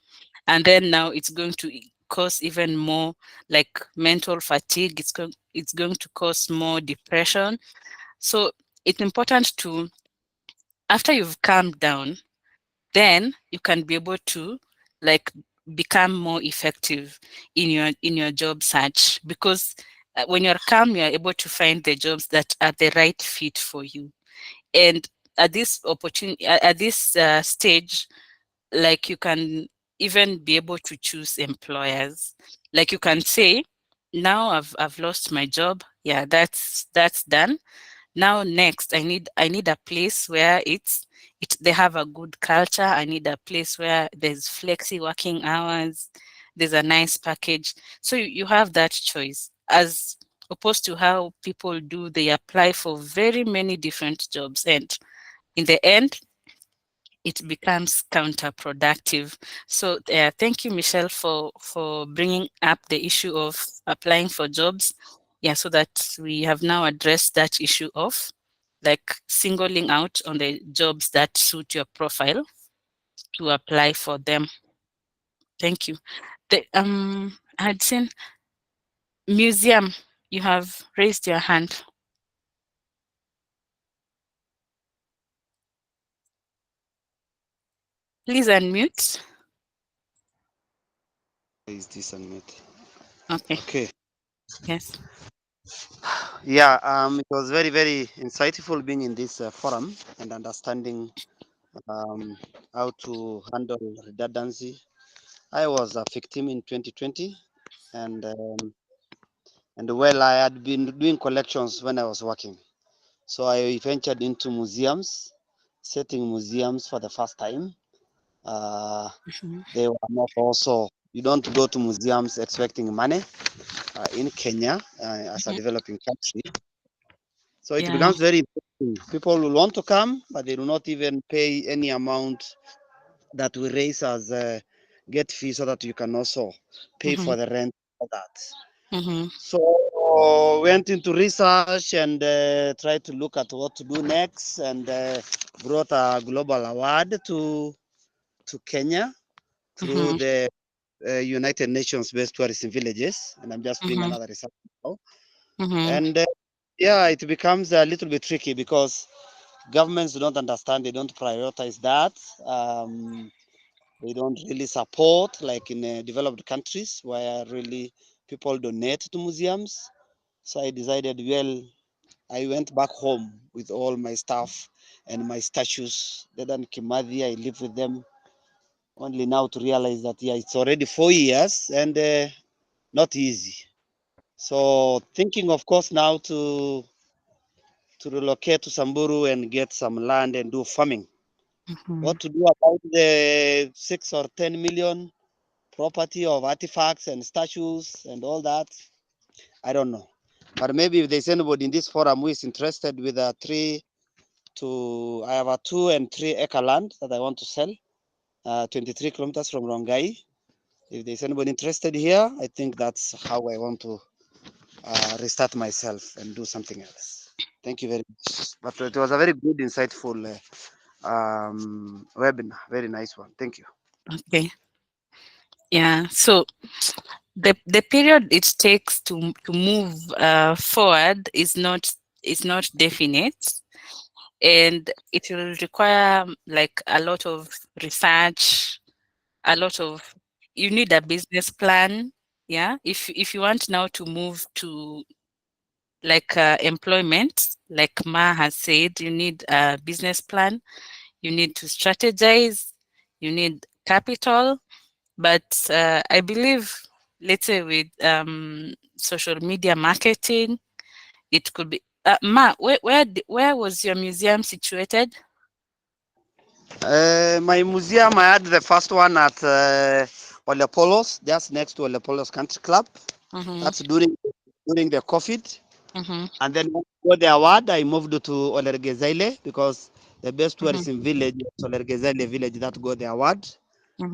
and then now it's going to cause even more like mental fatigue. It's going to cause more depression. So it's important to, after you've calmed down, then you can be able to like become more effective in your job search, because when you're calm, you're able to find the jobs that are the right fit for you. And at this opportunity, at this stage, like you can even be able to choose employers. Like you can say, now I've lost my job, yeah, that's done. Now next, I need a place where they have a good culture. I need a place where there's flexi working hours, there's a nice package. So you have that choice, as opposed to how people do. They apply for very many different jobs, and in the end it becomes counterproductive. So thank you, Michelle, for bringing up the issue of applying for jobs. Yeah, so that we have now addressed that issue of like singling out on the jobs that suit your profile to apply for them. Thank you. I had seen museum. You have raised your hand. Please unmute. Is this unmute? Okay. Okay. Yes. Yeah, it was very, very insightful being in this forum and understanding um, how to handle redundancy. I was a victim in 2020, and well, I had been doing collections when I was working. So I ventured into museums, setting museums for the first time. Mhm. They were not also, you don't go to museums expecting money in Kenya as a Mhm. developing country. So it Yeah. becomes very important. People will want to come, but they do not even pay any amount that we raise as a get fee so that you can also pay Mhm. for the rent for that. Mhm. So went into research and tried to look at what to do next, and brought a global award to Kenya through Mhm. the United Nations based tourism villages, and I'm just doing Mhm. another research now. Mhm. And yeah, it becomes a little bit tricky because governments don't understand, they don't prioritize that. They don't really support, like in developed countries where really people donate to museums. So I decided, well, I went back home with all my stuff and my statues. Then Kimathi, I live with them. Only now to realize that yeah, it's already 4 years and not easy. So thinking, of course, now to relocate to Samburu and get some land and do farming. Mhm. What to do about the 6 or 10 million property of artifacts and statues and all that? I don't know. But maybe if there's anybody in this forum who is interested with I have a 2 and 3 acre land that I want to sell, 23 kilometers from Rongai. If there's anybody interested here, I think that's how I want to restart myself and do something else. Thank you very much. But it was a very good, insightful webinar. Very nice one. Thank you. Okay. Yeah. So the period it takes to move forward is not definite, and it will require like a lot of research, a lot of you need a business plan. Yeah, if you want now to move to like employment, like Ma has said, you need a business plan, you need to strategize, you need capital. But I believe, let's say with social media marketing, it could be. Ma, where was your museum situated? My museum, I had the first one at Olepolos, just next to Olepolos Country Club. Mm-hmm, That's during the COVID. mm-hmm, And then when I got the award, I moved to Olergezaile because the best mm-hmm, tourism village is Olergezaile village that got the award.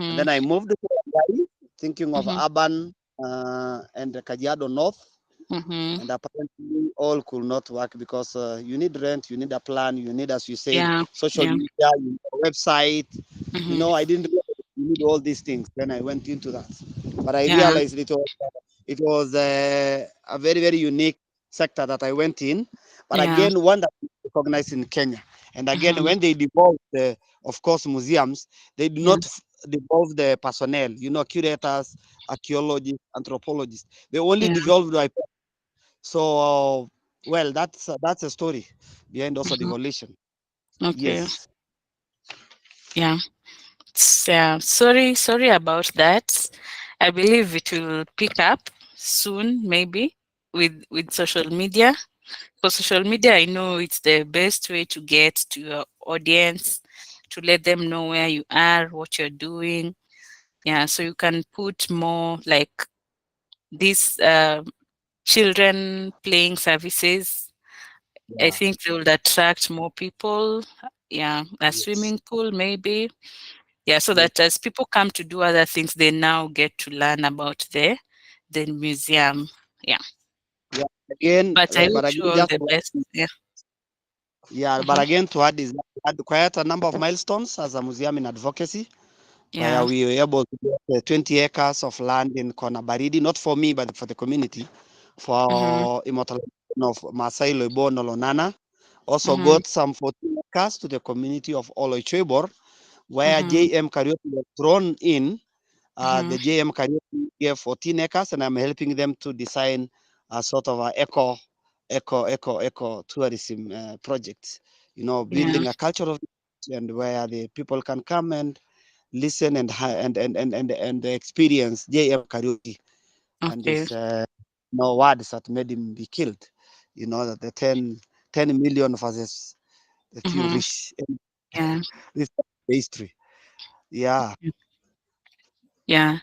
And mm-hmm, then I moved to Rongai, thinking of mm-hmm, urban and Kajiado North. mm-hmm. And apparently all could not work because you need rent, you need a plan, you need, as you said, Yeah, social yeah. media, you need a website. Mm-hmm, I didn't realize you need all these things. Then I went into that. But I yeah. realized it was a very, very unique sector that I went in. But Yeah. again, one that is recognized in Kenya. And again, Mm-hmm, when they devolved, of course, museums, they do yeah. not devolve the personnel, curators, archaeologists, anthropologists. They only Yeah. devolved by so, well, that's a story behind also the Mm-hmm. evolution. Okay. Yes. Yeah. Yeah. Sorry about that. I believe it will pick up soon, maybe with social media. For social media, I know it's the best way to get to your audience, to let them know where you are, what you're doing. Yeah, so you can put more like these children playing services. I Yeah. think they will attract more people. Yeah, a Yes. swimming pool maybe. Yeah, so Yes. that as people come to do other things, they now get to learn about the museum. Yeah, Yeah. Again, but I but wish you again, all just the best. Yeah. yeah. But Mhm. again, to add is that we had quite a number of milestones as a museum in advocacy, where Yeah. we were able to get 20 acres of land in Konabaridi, not for me, but for the community, Mhm. for immortalization of Masai Loibo Nolonana. Also Mhm. got some 14 acres to the community of Oloichwebor, where Mhm. JM Kariuki was thrown in. Mhm. The JM Kariuki gave 14 acres, and I'm helping them to design a sort of a eco tourism project. Yeah. Building a culture of and where the people can come and listen and experience JM Kariuki and Okay. his words that made him be killed. That the 10 million versus the few Mhm. rich. Yeah. This is the history. Yeah. Yeah.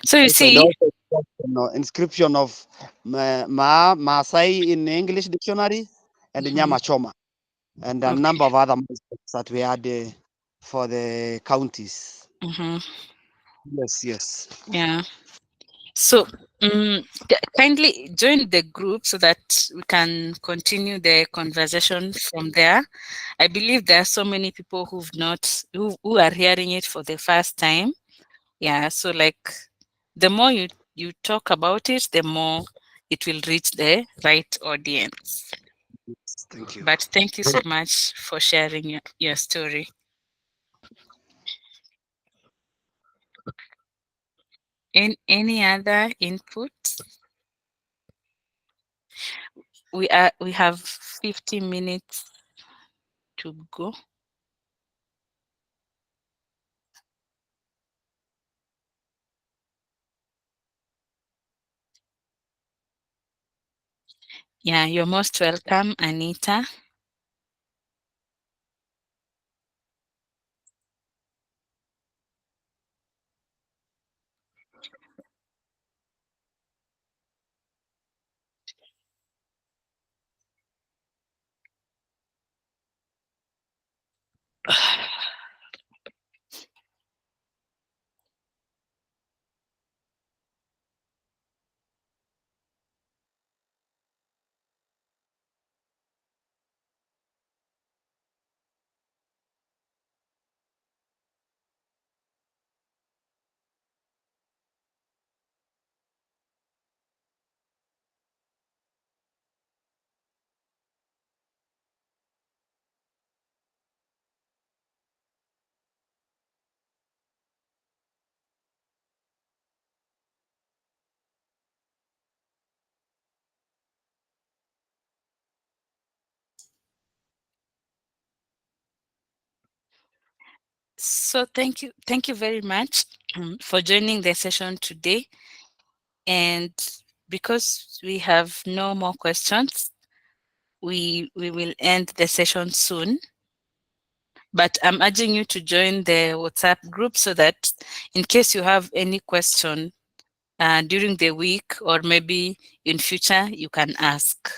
So you And see, also inscription of Maasai in English dictionary and mhm, Nyama Choma and a okay. number of other milestones that we had for the counties. Mhm. Yes, yes. Yeah. So, kindly join the group so that we can continue the conversation from there. I believe there are so many people who are hearing it for the first time. Yeah, so like the more you talk about it, the more it will reach the right audience. Thank you. But thank you so much for sharing your story. Any other input? We have 50 minutes to go. Yeah, you're most welcome, Anita. So thank you very much for joining the session today. And because we have no more questions, we will end the session soon. But I'm urging you to join the WhatsApp group so that in case you have any question during the week or maybe in future, you can ask.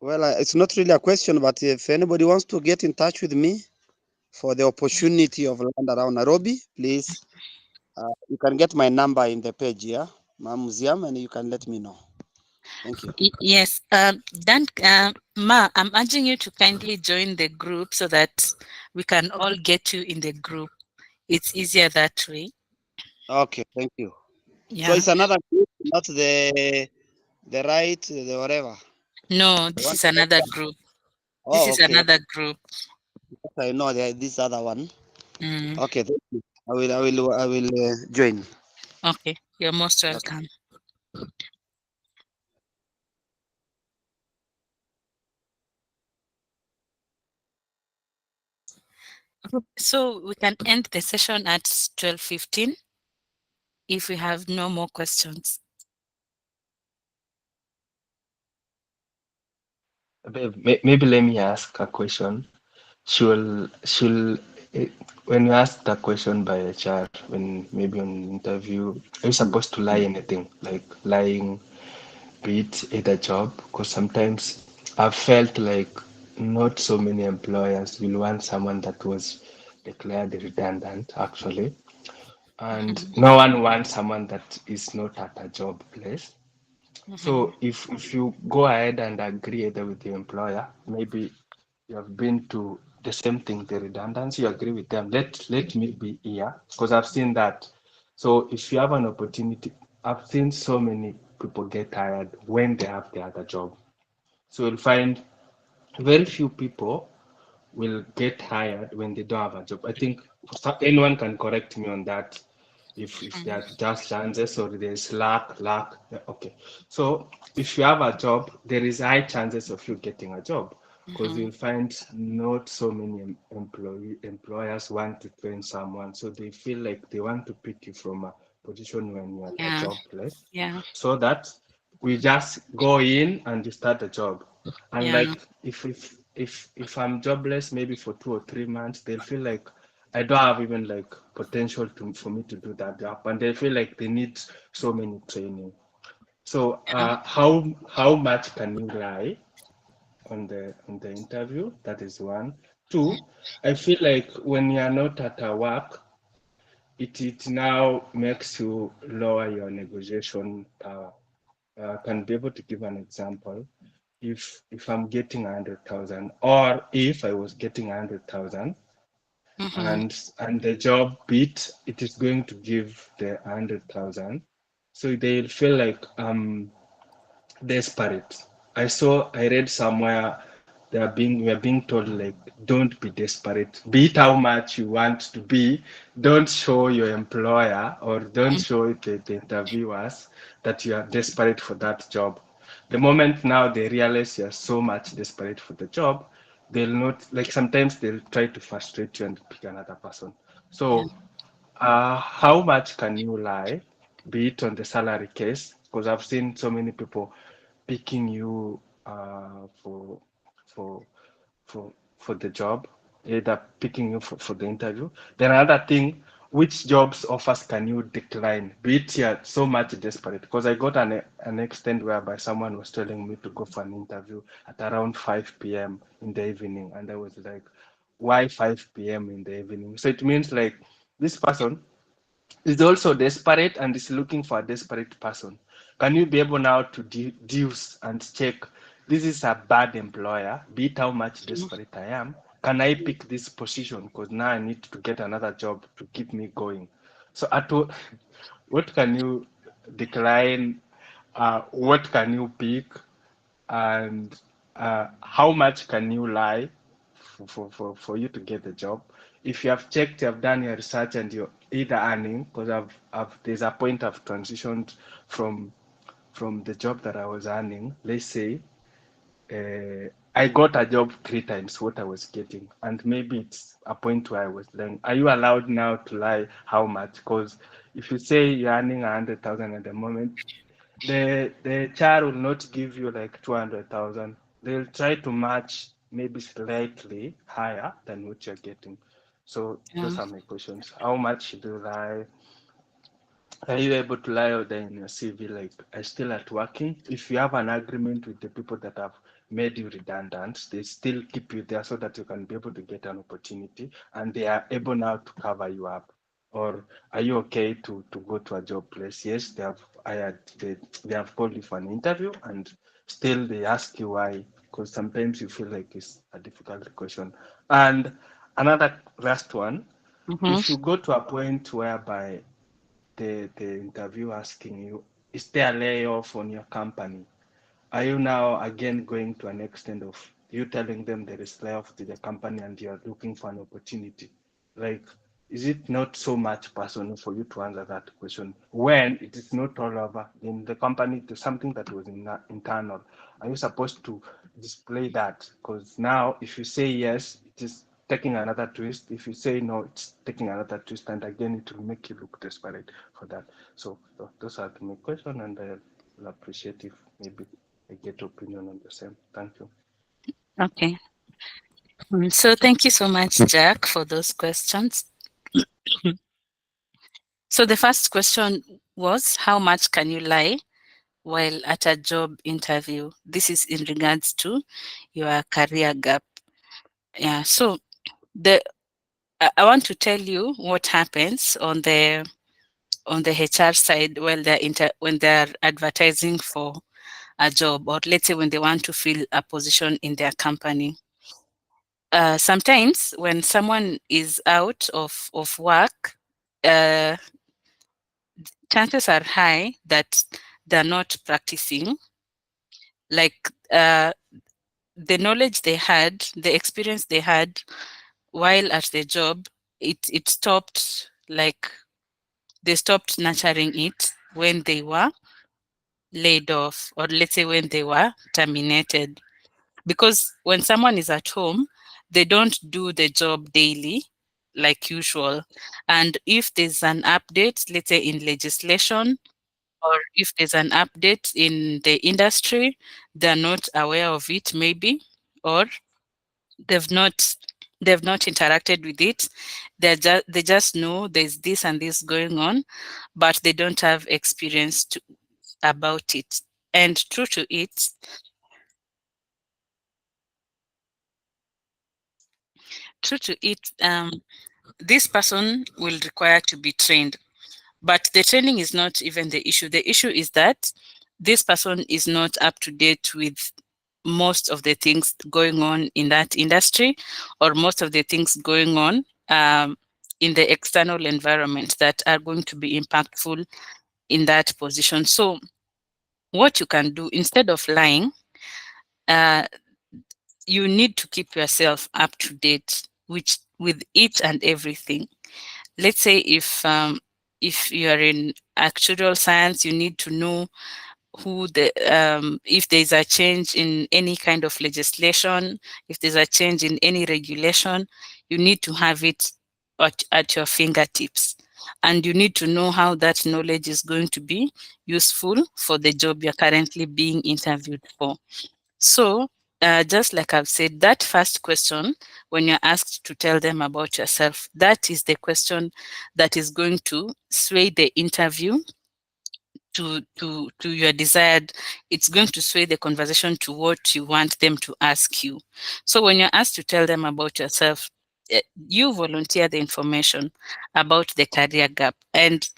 Well, it's not really a question, but if anybody wants to get in touch with me for the opportunity of land around Nairobi, please, you can get my number in the page here, Museum, and you can let me know. Thank you. Yes, Dan, Ma, I'm urging you to kindly join the group so that we can all get you in the group. It's easier that way. Okay, thank you. So Yeah. it's another group, not the right, the whatever. No, The this one. is another group. This Oh, is okay. another group. I know this other one. Mm, Okay, thank you. I will join. okay, you're most Okay. welcome. So we can end the session at 12:15 if we have no more questions. Babe, maybe let me ask a question. When you ask the question by HR, when maybe on interview, are you supposed to lie anything, like lying, be it either job? Because sometimes I've felt like not so many employers will want someone that was declared redundant, actually, and no one wants someone that is not at a job place. So if you go ahead and agree either with the employer, maybe you have been to the same thing, the redundancy, you agree with them. Let me be here because I've seen that. So if you have an opportunity, I've seen so many people get hired when they have the other job. So you'll find very few people will get hired when they don't have a job. I think anyone can correct me on that if there are just chances or there's luck. Yeah, okay. So if you have a job, there is high chances of you getting a job because you'll find not so many employers want to train someone, so they feel like they want to pick you from a position when you're at a Yeah, job place, yeah, so that we just go in and you start a job. And yeah, like if I'm jobless maybe for 2 or 3 months, they'll feel like I don't have even like potential for me to do that job, and they feel like they need so many training. So yeah. how much can you lie on the interview? That is one. Two, I feel like when you are not at a work, it now makes you lower your negotiation power. Can be able to give an example. If I'm getting 100,000, or if I was getting 100,000, and the job bit, it is going to give the 100,000, so they'll feel like desperate. I read somewhere we are being told like don't be desperate. Be it how much you want to be, don't show your employer or don't show the interviewers that you are desperate for that job. The moment now they realize you are so much desperate for the job, they'll not like sometimes they'll try to frustrate you and pick another person. Yeah. So how much can you lie, be it on the salary case? Because I've seen so many people picking you for for the job, either picking you for the interview. Then another thing, which jobs offers can you decline? Be it you're so much desperate. Because I got an extent whereby someone was telling me to go for an interview at around 5 p.m. in the evening, and I was like, why 5 p.m. in the evening? So it means like this person is also desperate and is looking for a desperate person. Can you be able now to deduce and check this is a bad employer, be it how much desperate I am? Can I pick this position? Because now I need to get another job to keep me going. So, what can you decline? What can you pick? And how much can you lie for you to get the job? If you have checked, you have done your research, and you're either earning, because there's a point I've transitioned from from the job that I was earning, let's say I got a job 3 times what I was getting, and maybe it's a point where I was lying. Are you allowed now to lie how much? Because if you say you're earning 100,000 at the moment, the child will not give you like 200,000. They'll try to match maybe slightly higher than what you're getting. So those Yeah. are my questions. How much do you lie? Are you able to lie out there in your CV, like, I still at working? If you have an agreement with the people that have made you redundant, they still keep you there so that you can be able to get an opportunity and they are able now to cover you up. Or are you okay to go to a job place? Yes, they have hired, they have called you for an interview and still they ask you why, because sometimes you feel like it's a difficult question. And another last one, Mhm. if you go to a point whereby the interview asking you, is there a layoff on your company? Are you now again going to an extent of you telling them there is layoff to the company and you are looking for an opportunity? Like, is it not so much personal for you to answer that question when it is not all over in the company to something that was internal? Are you supposed to display that? Because now, if you say yes, it is taking another twist. If you say no, it's taking another twist, and again, it will make you look desperate for that. So those are my questions, and I will appreciate if maybe I get opinion on the same. Thank you. Okay. So thank you so much, Jack, for those questions. So the first question was, how much can you lie while at a job interview? This is in regards to your career gap. Yeah. So the I want to tell you what happens on the HR side while when they're advertising for a job, or let's say when they want to fill a position in their company. Sometimes when someone is out of work, uh, chances are high that they're not practicing. Like the knowledge they had, the experience they had while at the job, it stopped. Like they stopped nurturing it when they were laid off, or let's say when they were terminated. Because when someone is at home, they don't do the job daily like usual. And if there's an update, let's say in legislation, or if there's an update in the industry, they're not aware of it, maybe, or they've not they've not interacted with it. They just know there's this and this going on, but they don't have experience about it. And true to it, this person will require to be trained. But the training is not even the issue. The issue is that this person is not up to date with most of the things going on in that industry, or most of the things going on in the external environment that are going to be impactful in that position. So what you can do instead of lying, uh, you need to keep yourself up to date with each and everything. Let's say if you are in actuarial science, you need to know who the if there's a change in any kind of legislation, if there's a change in any regulation, you need to have it at your fingertips, and you need to know how that knowledge is going to be useful for the job you're currently being interviewed for. So, just like I've said, that first question, when you're asked to tell them about yourself, that is the question that is going to sway the interview to your desired. It's going to sway the conversation to what you want them to ask you. So when you're asked to tell them about yourself, you volunteer the information about the career gap and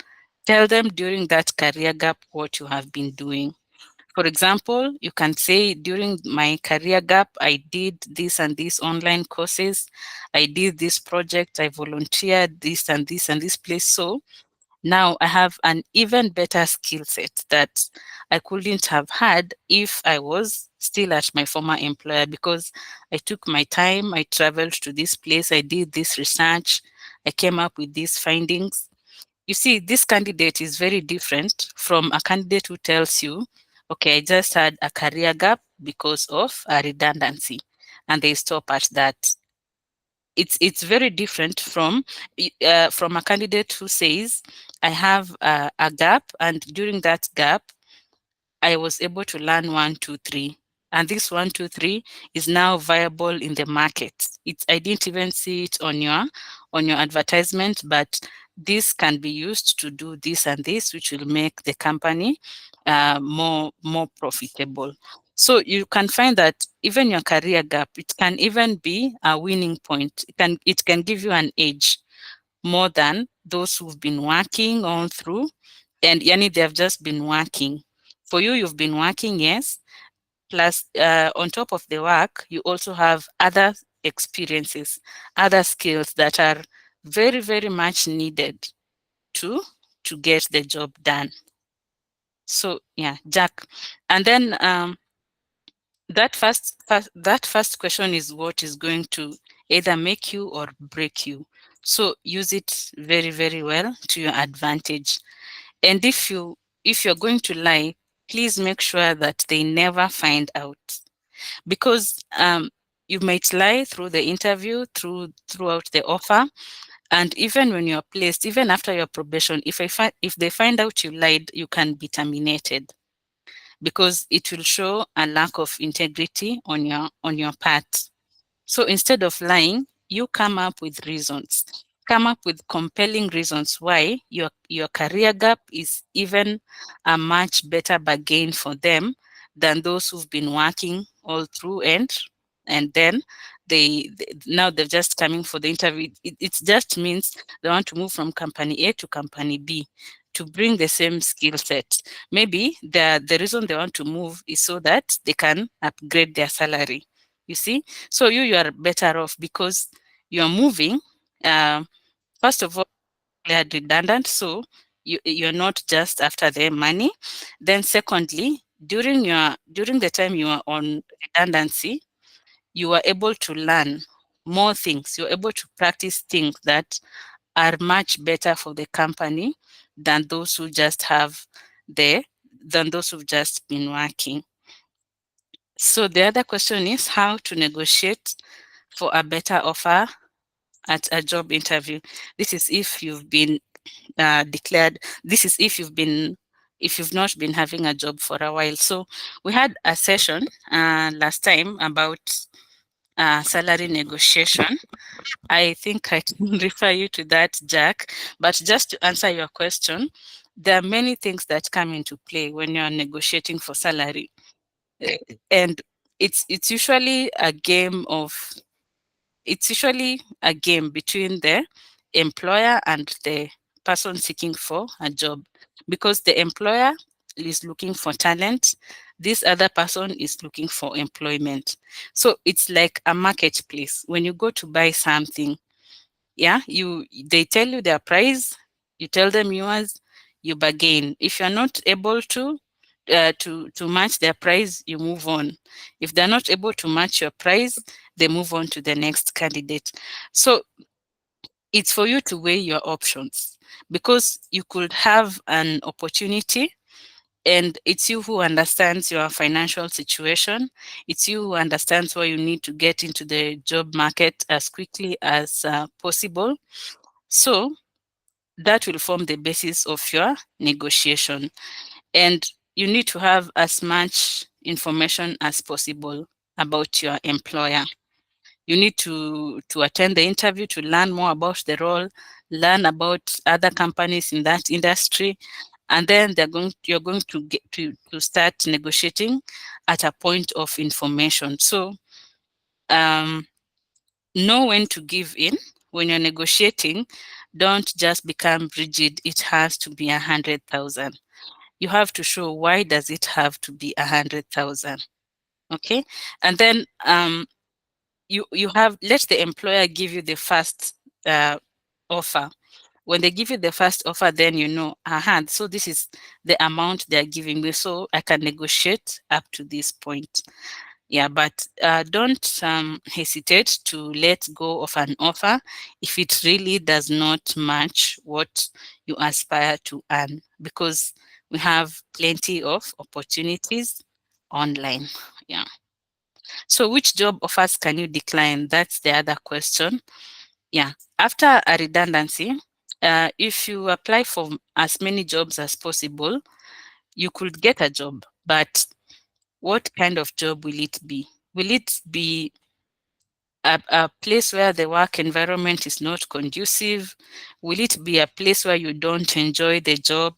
tell them during that career gap what you have been doing. For example, you can say, during my career gap, I did this and these online courses, I did this project, I volunteered this and this and this place. So now I have an even better skill set that I couldn't have had if I was still at my former employer, because I took my time, I traveled to this place, I did this research, I came up with these findings. You see, this candidate is very different from a candidate who tells you, okay, I just had a career gap because of a redundancy, and they stop at that. It's very different from a candidate who says, I have a gap, and during that gap, I was able to learn 1, 2, 3. And this 1, 2, 3 is now viable in the market. I didn't even see it on your advertisement, but this can be used to do this and this, which will make the company more profitable. So you can find that even your career gap, it can even be a winning point. It can give you an edge more than those who've been working all through, and yani they've just been working. For you, you've been working, yes. Plus, on top of the work, you also have other experiences, other skills that are very, very much needed to get the job done. So yeah, Jack. And then that first question is what is going to either make you or break you. So use it very, very well to your advantage. And if you're going to lie, please make sure that they never find out, because you might lie through the interview, throughout the offer, and even when you're placed, even after your probation, if they find out you lied, you can be terminated, because it will show a lack of integrity on your part. So instead of lying, you come up with reasons. Come up with compelling reasons why your career gap is even a much better bargain for them than those who've been working all through, and then now they're just coming for the interview. It just means they want to move from company A to company B to bring the same skill set. Maybe the reason they want to move is so that they can upgrade their salary. You see? So you are better off because you're moving. First of all, they are redundant, so you're not just after their money. Then secondly, during the time you are on redundancy, you are able to learn more things. You're able to practice things that are much better for the company than those who just have than those who've just been working. So the other question is how to negotiate for a better offer at a job interview. This is if you've been declared. This is if you've not been having a job for a while. So we had a session last time about salary negotiation. I think I can refer you to that, Jack. But just to answer your question, there are many things that come into play when you're negotiating for salary. And it's usually a game between the employer and the person seeking for a job, because the employer is looking for talent, this other person is looking for employment. So it's like a marketplace. When you go to buy something, yeah, they tell you their price, you tell them yours, you bargain. If you're not able to match their price, you move on. If they're not able to match your price, they move on to the next candidate. So it's for you to weigh your options, because you could have an opportunity, and it's you who understands your financial situation. It's you who understands why you need to get into the job market as quickly as possible. So that will form the basis of your negotiation. And you need to have as much information as possible about your employer. You need to attend the interview to learn more about the role, learn about other companies in that industry, and then you're going to get to start negotiating at a point of information. So know when to give in. When you're negotiating, don't just become rigid. It has to be 100,000. You have to show why does it have to be 100,000. Okay, and then you have let the employer give you the first offer. When they give you the first offer, then you know, so this is the amount they're giving me, so I can negotiate up to this point. Yeah, but don't hesitate to let go of an offer if it really does not match what you aspire to earn, because We have plenty of opportunities online. Yeah. So which job offers can you decline? That's the other question. Yeah. After a redundancy, if you apply for as many jobs as possible, you could get a job, but what kind of job will it be? Will it be a place where the work environment is not conducive? Will it be a place where you don't enjoy the job?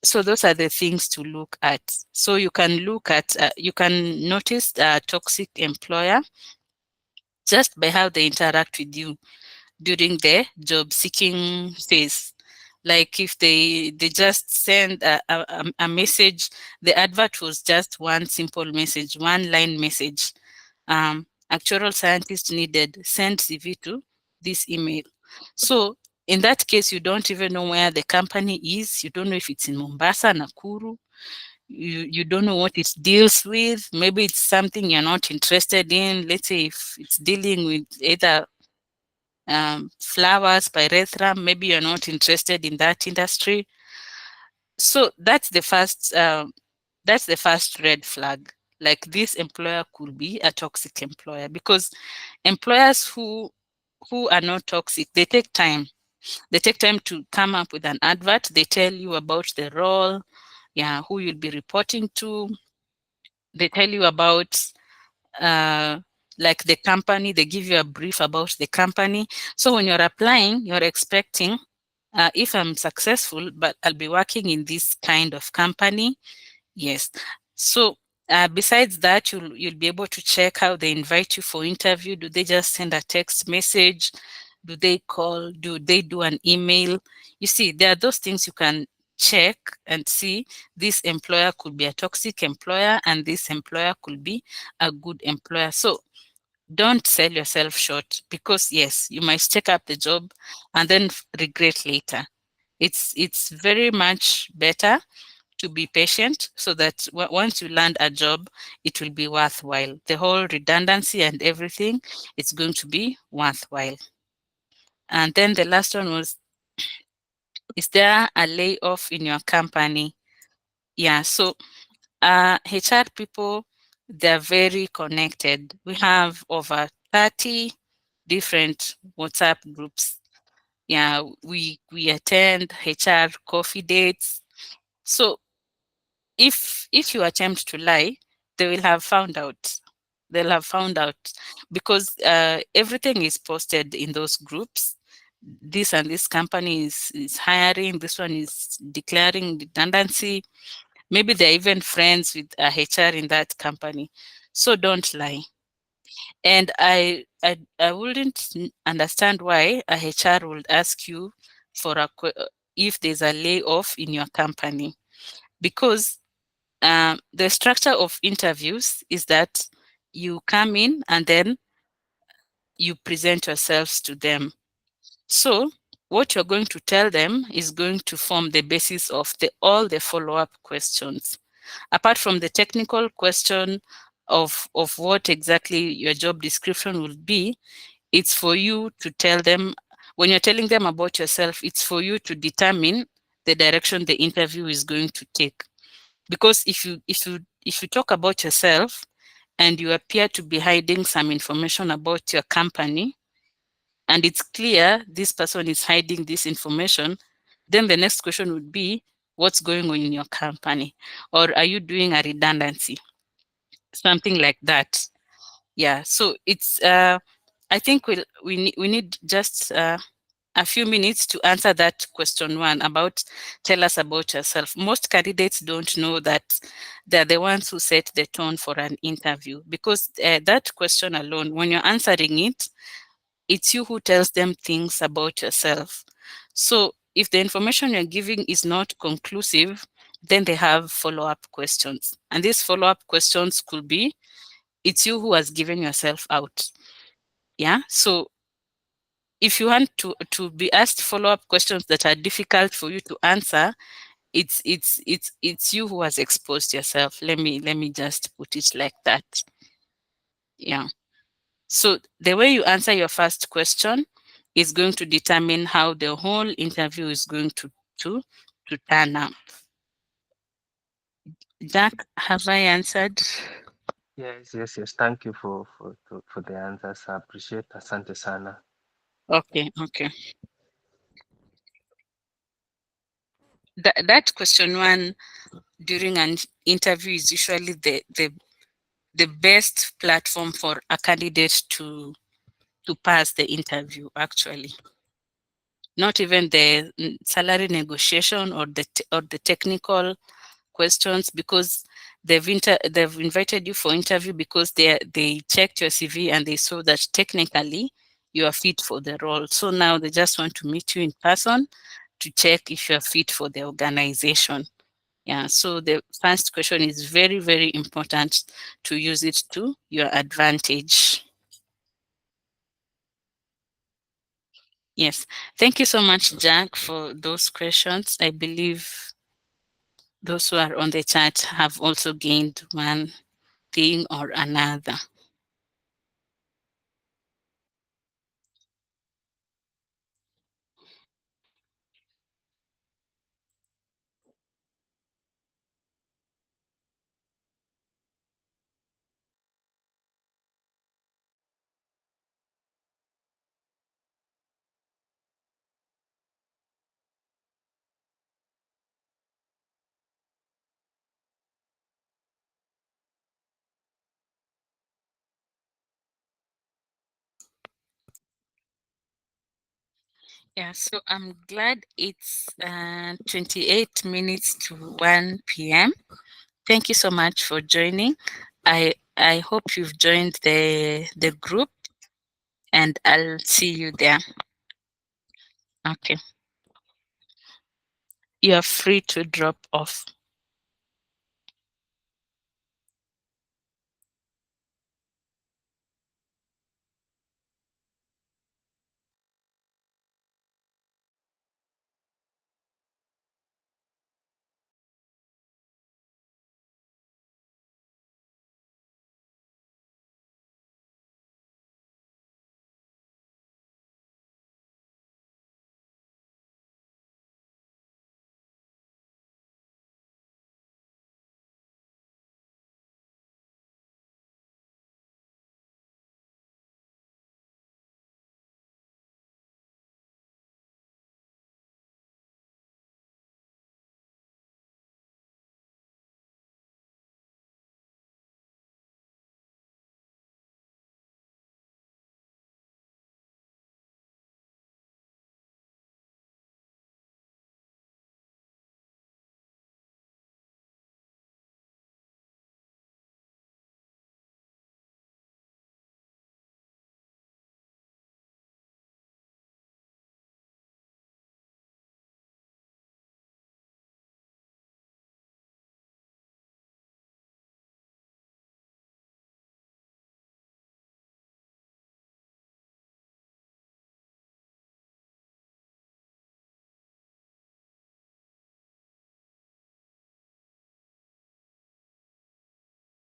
So those are the things to look at. So you can look at, you can notice a toxic employer just by how they interact with you during the job seeking phase. Like if they just send a message, the advert was just one simple message, one line message. Actual scientist needed, send CV to this email. So in that case, you don't even know where the company is. You don't know if it's in Mombasa, Nakuru. You don't know what it deals with. Maybe it's something you're not interested in. Let's say if it's dealing with either flowers, pyrethrum, maybe you're not interested in that industry. So that's the first red flag. Like this employer could be a toxic employer, because employers who are not toxic, they take time. They take time to come up with an advert. They tell you about the role, yeah, who you'll be reporting to. They tell you about like the company. They give you a brief about the company. So when you're applying, you're expecting, if I'm successful, but I'll be working in this kind of company. Yes. So besides that, you'll be able to check how they invite you for interview. Do they just send a text message? Do they call? Do they do an email? You see, there are those things you can check and see this employer could be a toxic employer and this employer could be a good employer. So don't sell yourself short, because yes, you might take up the job and then regret later. It's very much better to be patient, so that once you land a job, it will be worthwhile. The whole redundancy and everything, it's going to be worthwhile. And then the last one was, is there a layoff in your company? Yeah, so HR people, they're very connected. We have over 30 different WhatsApp groups. Yeah, we attend HR coffee dates. So if you attempt to lie, they will have found out. They'll have found out, because everything is posted in those groups. This and this company is hiring. This one is declaring redundancy. Maybe they're even friends with a HR in that company. So don't lie. And I wouldn't understand why a HR would ask you for if there's a layoff in your company, because the structure of interviews is that you come in and then you present yourselves to them. So what you're going to tell them is going to form the basis of all the follow-up questions. Apart from the technical question of what exactly your job description will be, it's for you to tell them, when you're telling them about yourself, it's for you to determine the direction the interview is going to take. Because if you talk about yourself and you appear to be hiding some information about your company, and it's clear this person is hiding this information, then the next question would be, what's going on in your company? Or are you doing a redundancy? Something like that. Yeah, so it's I think we need just a few minutes to answer that question one about, tell us about yourself. Most candidates don't know that they're the ones who set the tone for an interview, because that question alone, when you're answering it, it's you who tells them things about yourself. So if the information you're giving is not conclusive, then they have follow-up questions. And these follow-up questions could be, it's you who has given yourself out. Yeah, so if you want to be asked follow-up questions that are difficult for you to answer, it's you who has exposed yourself. Let me just put it like that. Yeah. So the way you answer your first question is going to determine how the whole interview is going to turn up. Jack, have I answered? Yes, yes, yes. Thank you for the answers. I appreciate. Asante sana. Okay, okay. That question one during an interview is usually the best platform for a candidate to pass the interview, actually. Not even the salary negotiation or the technical questions, because they've invited you for interview because they checked your CV and they saw that technically you are fit for the role. So now they just want to meet you in person to check if you are fit for the organization. Yeah, so the first question is very, very important to use it to your advantage. Yes, thank you so much, Jack, for those questions. I believe those who are on the chat have also gained one thing or another. Yeah, so I'm glad it's 28 minutes to 1 p.m. Thank you so much for joining. I hope you've joined the group, and I'll see you there. Okay. You're free to drop off.